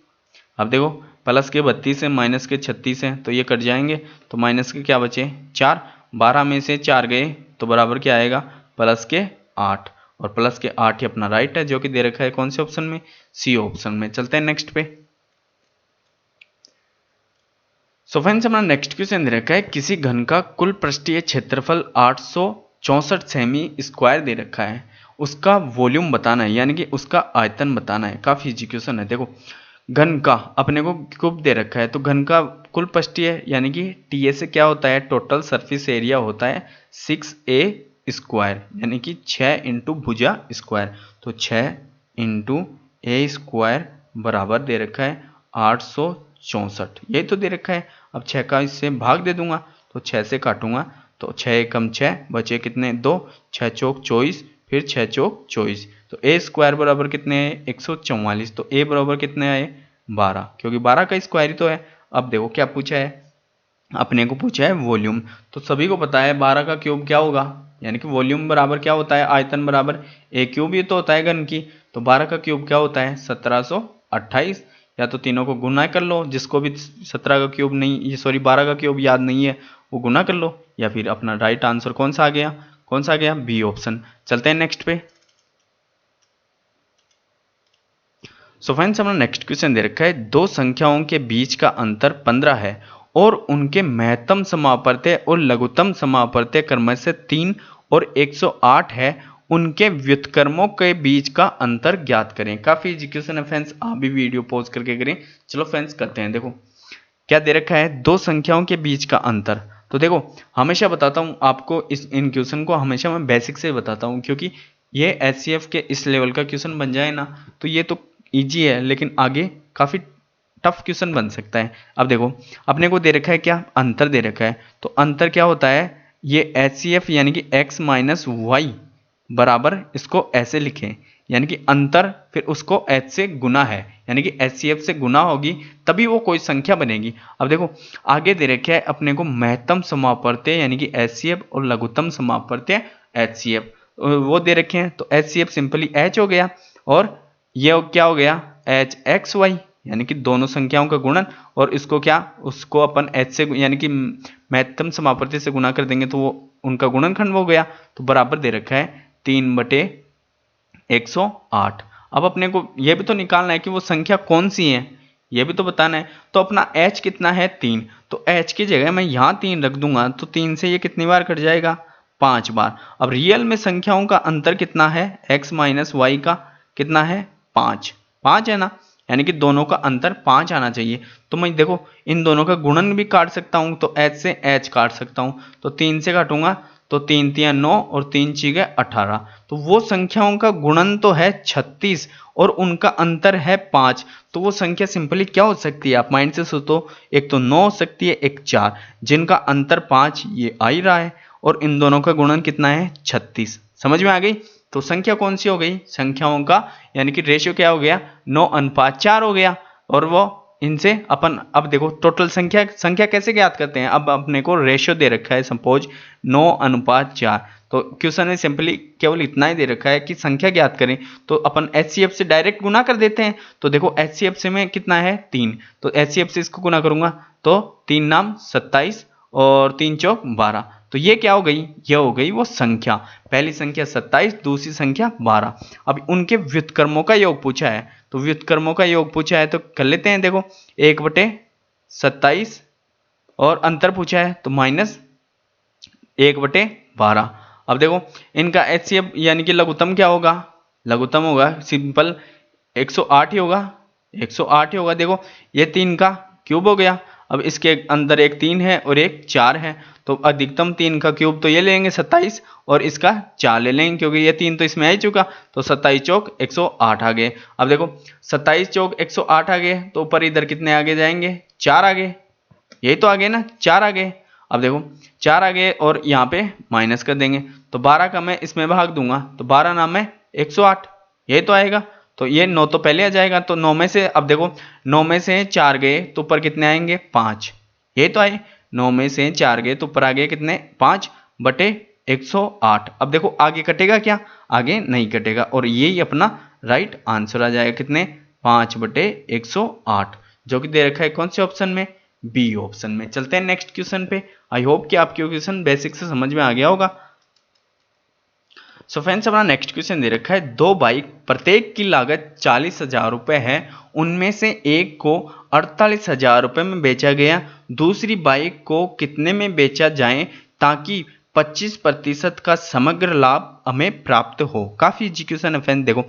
अब देखो प्लस के 32 है, माइनस के 36 हैं, तो ये कट जाएंगे, तो माइनस के क्या बचे 4, 12 में से 4 गए तो बराबर क्या आएगा, प्लस के 8, और प्लस के 8 ही अपना राइट है, जो कि दे रखा है कौन से ऑप्शन में, सी ऑप्शन में। चलते हैं नेक्स्ट पे। सो फ्रेंड्स हमारा नेक्स्ट क्वेश्चन दे रखा है किसी घन का कुल पृष्ठीय क्षेत्रफल 864 सेमी स्क्वायर दे रखा है, उसका वॉल्यूम बताना है, यानी कि उसका आयतन बताना है। काफी इजी क्वेश्चन है। देखो घन का अपने को क्यूब दे रखा है, तो घन का कुल पृष्ठीय यानी कि टीए से क्या होता है, टोटल सरफेस एरिया होता है 6a स्क्वायर, यानी कि 6 इंटू भुजा स्क्वायर, तो 6 इंटू ए स्क्वायर बराबर दे रखा है 864, यही तो दे रखा है। अब 6 का इससे भाग दे दूंगा, तो 6 से काटूंगा, तो 6 एकम 6 बचे कितने 2, 6 चौक 24, फिर 6 चौक 24, तो ए स्क्वायर बराबर कितने हैं 144, तो ए बराबर कितने आए 12, क्योंकि 12 का स्क्वायर ही तो है। अब देखो क्या पूछा है, अपने को पूछा है वॉल्यूम, तो सभी को पता है 12 का क्यूब क्या होगा, यानी कि वॉल्यूम बराबर क्या होता है, आयतन बराबर ए क्यूब ही तो होता है घन की, तो 12 का क्यूब क्या होता है 1728। या तो तीनों को गुना कर लो, जिसको भी 17 का क्यूब नहीं, ये सॉरी 12 का क्यूब याद नहीं है वो गुना कर लो, या फिर अपना राइट आंसर कौन सा आ गया, कौन सा आ गया, बी ऑप्शन। चलते हैं नेक्स्ट पे। सो फ्रेंड्स हमारा नेक्स्ट क्वेश्चन दे रखा है दो संख्याओं के बीच का अंतर 15 है और उनके महत्तम समापर्त्य और लघुत्तम समापर्त्य क्रम से 3 और 108 है, उनके व्युत्क्रमों के बीच का अंतर ज्ञात करें। काफी इजी क्वेश्चन है फ्रेंड्स, आप भी वीडियो पॉज करके करें। चलो फ्रेंड्स करते हैं। देखो क्या दे रखा है, दो संख्याओं के बीच का अंतर। तो देखो हमेशा बताता हूं आपको, इन क्वेश्चन को हमेशा मैं बेसिक से बताता हूं, क्योंकि ये एचसीएफ के इस लेवल का क्वेश्चन बन जाए ना तो ये तो इजी है, लेकिन आगे काफी टफ क्वेश्चन बन सकता है। अब देखो अपने को दे रखा है क्या, अंतर दे रखा है, तो अंतर क्या होता है, ये एचसीएफ यानी कि x माइनस वाई बराबर, इसको ऐसे लिखें, यानी कि अंतर फिर उसको h से गुना है, यानी कि एचसीएफ से गुना होगी तभी वो कोई संख्या बनेगी। अब देखो आगे दे रखा है अपने को महत्तम समापर्त्य यानी कि एचसीएफ और लघुत्तम समापर्त्य एचसीएफ वो दे रखे हैं, तो एचसीएफ सिंपली h हो गया, और ये क्या हो गया एच एक्स वाई, यानी कि दोनों संख्याओं का गुणन, और इसको क्या, उसको अपन h से यानी कि महत्तम समापर्त्य से गुना कर देंगे तो वो उनका गुणनखंड हो गया, तो बराबर दे रखा है 3/108। अब अपने को यह भी तो निकालना है कि वो संख्या कौन सी है, ये भी तो बताना है। तो अपना h कितना है 3, तो h की जगह मैं यहाँ 3 रख दूंगा, तो 3 से ये कितनी बार कट जाएगा 5 बार। अब रियल में संख्याओं का अंतर कितना है, x माइनस वाई का कितना है 5 है ना, यानी कि दोनों का अंतर 5 आना चाहिए। तो मैं देखो इन दोनों का गुणन भी काट सकता हूं, तो h से h काट सकता हूं, तो 3 से काटूंगा तो 3 3 9 और 3 6 18। तो वो संख्याओं का गुणन तो है 36 और उनका अंतर है 5। तो वो संख्या सिंपली क्या हो सकती है, आप माइंड से सोचो। एक तो 9 हो सकती है, एक 4, जिनका अंतर 5 ये आ ही रहा है, और इन दोनों का गुणन कितना है 36। समझ में आ गई। तो संख्या कौन सी हो गई, संख्याओं का यानी कि रेशियो क्या हो गया, 9:4 हो गया। और वो इनसे अपन अब देखो टोटल संख्या संख्या कैसे ज्ञात करते हैं। अब अपने को रेशियो दे रखा है सपोज 9:4। तो क्वेश्चन में सिंपली केवल इतना ही दे रखा है कि संख्या ज्ञात करें, तो अपन एचसीएफ से डायरेक्ट गुना कर देते हैं। तो देखो एचसीएफ से में कितना है 3, तो एचसीएफ से इसको गुना करूंगा तो 3 नाम 27 और 3 चौक 12। तो ये क्या हो गई, ये हो गई वो संख्या। पहली संख्या 27, दूसरी संख्या 12। अब उनके व्युत्क्रमों का योग पूछा है, तो व्युत्क्रमों का योग पूछा है तो कर लेते हैं। देखो 1/27 और अंतर पूछा है तो -1/12। अब देखो इनका एचसीएफ यानी कि लघुत्तम क्या होगा, लघुत्तम होगा सिंपल 108 ही होगा, 108 ही होगा। देखो ये 3 का क्यूब हो गया। अब इसके अंदर एक 3 है और एक 4 है, तो अधिकतम 3 का क्यूब तो ये लेंगे 27 और इसका 4 ले लेंगे, क्योंकि ये 3 तो इसमें आ ही चुका। तो 27 चौक 108 आ गए। अब देखो 27 चौक 108 आ गए, तो ऊपर इधर कितने आगे जाएंगे, 4 आगे, यही तो आगे ना, 4 आगे। अब देखो 4 आगे और यहाँ पे माइनस कर देंगे, तो 12 का मैं इसमें भाग दूंगा तो 12 नाम है 108, यही तो आएगा। तो ये 9 तो पहले आ जाएगा, तो 9 में से अब देखो 9 में से 4 गए तो ऊपर कितने आएंगे 5, यही तो आए। 9 में से 4 गए तो ऊपर आ गए कितने 5/108। अब देखो आगे कटेगा क्या, आगे नहीं कटेगा, और यही अपना राइट आंसर आ जाएगा कितने 5/108, जो कि दे रखा है कौन से ऑप्शन में, बी ऑप्शन में। चलते हैं नेक्स्ट क्वेश्चन पे। आई होप कि आपके क्वेश्चन बेसिक से समझ में आ गया होगा। सो फ्रेंड्स अपना नेक्स्ट क्वेश्चन दे रखा है, 2 बाइक प्रत्येक की लागत 40,000 रुपए है, उनमें से एक को 48,000 रुपए में बेचा गया, दूसरी बाइक को कितने में बेचा जाए ताकि 25% का समग्र लाभ हमें प्राप्त हो। काफी इजी क्वेश्चन है फ्रेंड। देखो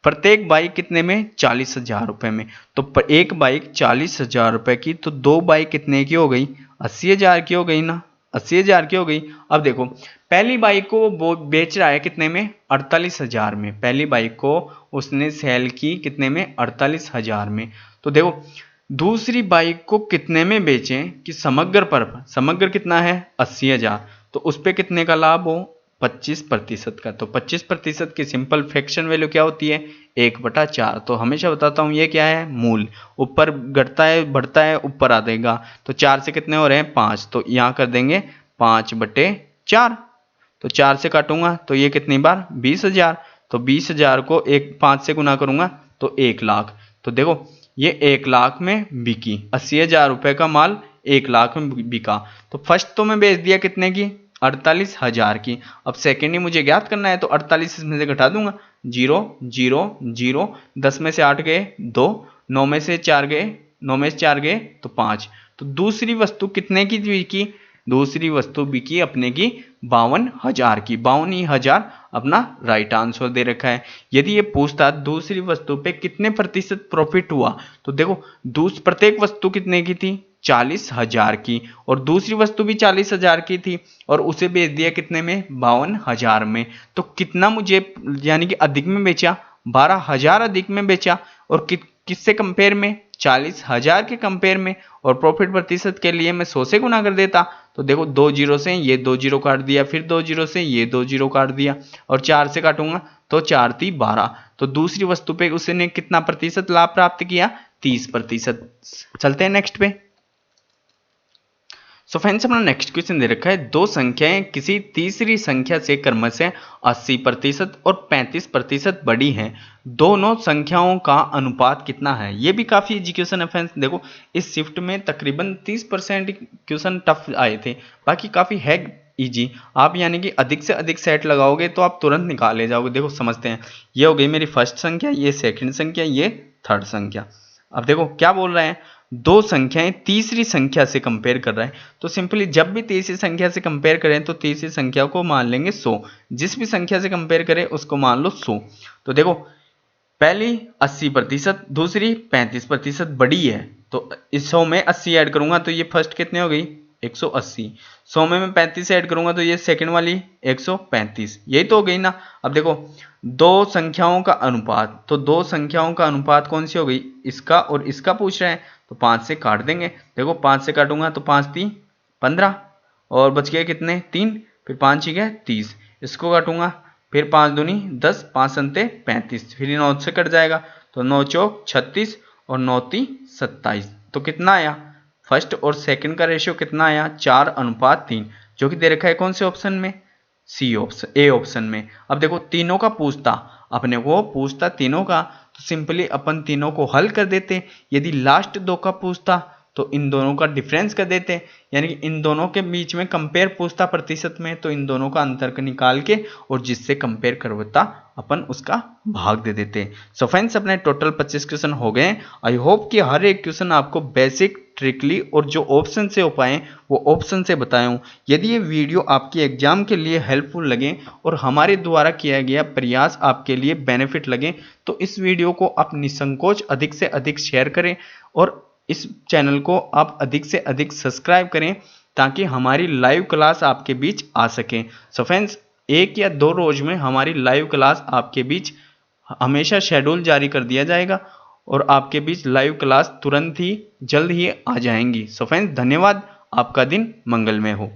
प्रत्येक बाइक कितने में 40,000 रुपए में, तो एक बाइक 40,000 रुपए की, तो 2 बाइक कितने की हो गई 80,000 की हो गई ना, 80,000 की हो गई। अब देखो पहली बाइक को वो बेच रहा है कितने में 48,000 में, पहली बाइक को उसने सेल की कितने में 48,000 में। तो देखो दूसरी बाइक को कितने में बेचें कि समग्र पर, समग्र कितना है 80,000, तो उस पर कितने का लाभ हो 25% का। तो 25% की सिंपल फ्रैक्शन वैल्यू क्या होती है 1/4। तो हमेशा बताता हूँ ये क्या है मूल, ऊपर घटता है बढ़ता है ऊपर आ देगा। तो 4 से कितने हो रहे हैं 5, तो यहाँ कर देंगे 5/4। तो 4 से काटूंगा तो ये कितनी बार 20,000, तो 20,000 को 5 से गुना करूंगा तो 1 लाख। तो देखो ये 1 लाख में बिकी, 80,000 रुपए का माल 1 लाख में बिका। तो फर्स्ट तो मैं बेच दिया कितने की 48,000 की। अब सेकेंड ही मुझे ज्ञात करना है, तो 48 इसमें से घटा दूंगा 0 0 0, 10 में से 8 गए 2, 9 में से 4 गए 9 में से 4 गए तो 5। तो दूसरी वस्तु कितने की बिकी, दूसरी वस्तु बिकी अपने की 52,000 की, 52,000 अपना राइट आंसर दे रखा है। यदि ये पूछता दूसरी वस्तु पे कितने प्रतिशत प्रॉफिट हुआ, तो देखो प्रत्येक वस्तु कितने की थी 40,000 की, और दूसरी वस्तु भी 40,000 की थी और उसे बेच दिया कितने में 52,000 में। तो कितना मुझे यानी कि अधिक में बेचा 12,000 अधिक में बेचा, और किससे कंपेयर में 40,000 के कंपेयर में, और प्रॉफिट प्रतिशत के लिए मैं 100 से गुना कर देता। तो देखो 2 जीरो से ये 2 जीरो काट दिया, फिर 2 जीरो से ये 2 जीरो काट दिया, और 4 से काटूंगा तो 4 3 12। तो दूसरी वस्तु पे उसने कितना प्रतिशत लाभ प्राप्त किया 30%। चलते हैं नेक्स्ट पे। सो फ्रेंड्स अपना नेक्स्ट क्वेश्चन दे रखा है, 2 संख्याएं किसी तीसरी संख्या से क्रमशः 80% और 35% बड़ी हैं, दोनों संख्याओं का अनुपात कितना है। ये भी काफी इजी क्वेश्चन है फ्रेंड्स। देखो इस शिफ्ट में तकरीबन 30% क्वेश्चन टफ आए थे, बाकी काफी है इजी। आप यानी कि अधिक से अधिक सेट लगाओगे तो आप तुरंत निकाल ले जाओगे। देखो समझते हैं, ये हो गई मेरी फर्स्ट संख्या, ये सेकंड संख्या, ये थर्ड संख्या। अब देखो क्या बोल रहे हैं, 2 संख्याएं तीसरी संख्या से कंपेयर कर रहे हैं, तो सिंपली जब भी तीसरी संख्या से कंपेयर करें तो तीसरी संख्या को मान लेंगे 100, जिस भी संख्या से कंपेयर करें उसको मान लो 100। तो देखो पहली 80%, दूसरी 35% बड़ी है, तो इस 100 में 80 ऐड करूंगा तो ये फर्स्ट कितने हो गई 180। 100 में मैं 35 ऐड करूंगा तो ये सेकंड वाली 135, यही तो हो गई ना। अब देखो दो संख्याओं का अनुपात, तो दो संख्याओं का अनुपात कौन सी हो गई, इसका और इसका पूछ रहे हैं, तो 5 से काट देंगे। देखो 5 से काटूंगा तो 5 3 15 और बच गए कितने 3, फिर 5 ही गए 30, इसको काटूंगा फिर 5 दूनी 10, 5 संते 35, फिर 9 से कट जाएगा तो 9 चौक 36 और 9 ती 27। तो कितना आया, फर्स्ट और सेकंड का रेशियो कितना आया 4:3, जो कि दे रखा है कौन से ऑप्शन में, सी ऑप्शन, ए ऑप्शन में। अब देखो तीनों का पूछता, अपने को पूछता तीनों का, तो सिंपली अपन तीनों को हल कर देते। यदि लास्ट दो का पूछता तो इन दोनों का डिफरेंस कर देते, यानी कि इन दोनों के बीच में कंपेयर पूछता प्रतिशत में, तो इन दोनों का अंतर निकाल के और जिससे कंपेयर करवाता अपन उसका भाग दे देते। सो फ्रेंड्स अपने टोटल 25 क्वेश्चन हो गए। आई होप कि हर एक क्वेश्चन आपको बेसिक ट्रिकली और जो ऑप्शन से हो पाए वो ऑप्शन से बताया हूँ। यदि ये वीडियो आपकी एग्जाम के लिए हेल्पफुल लगे और हमारे द्वारा किया गया प्रयास आपके लिए बेनिफिट लगे तो इस वीडियो को आप निसंकोच अधिक से अधिक शेयर करें और इस चैनल को आप अधिक से अधिक सब्सक्राइब करें ताकि हमारी लाइव क्लास आपके बीच आ सके। सो फ्रेंड्स 1 या 2 रोज में हमारी लाइव क्लास आपके बीच हमेशा शेड्यूल जारी कर दिया जाएगा और आपके बीच लाइव क्लास तुरंत ही जल्द ही आ जाएंगी। सो फ्रेंड्स धन्यवाद, आपका दिन मंगलमय हो।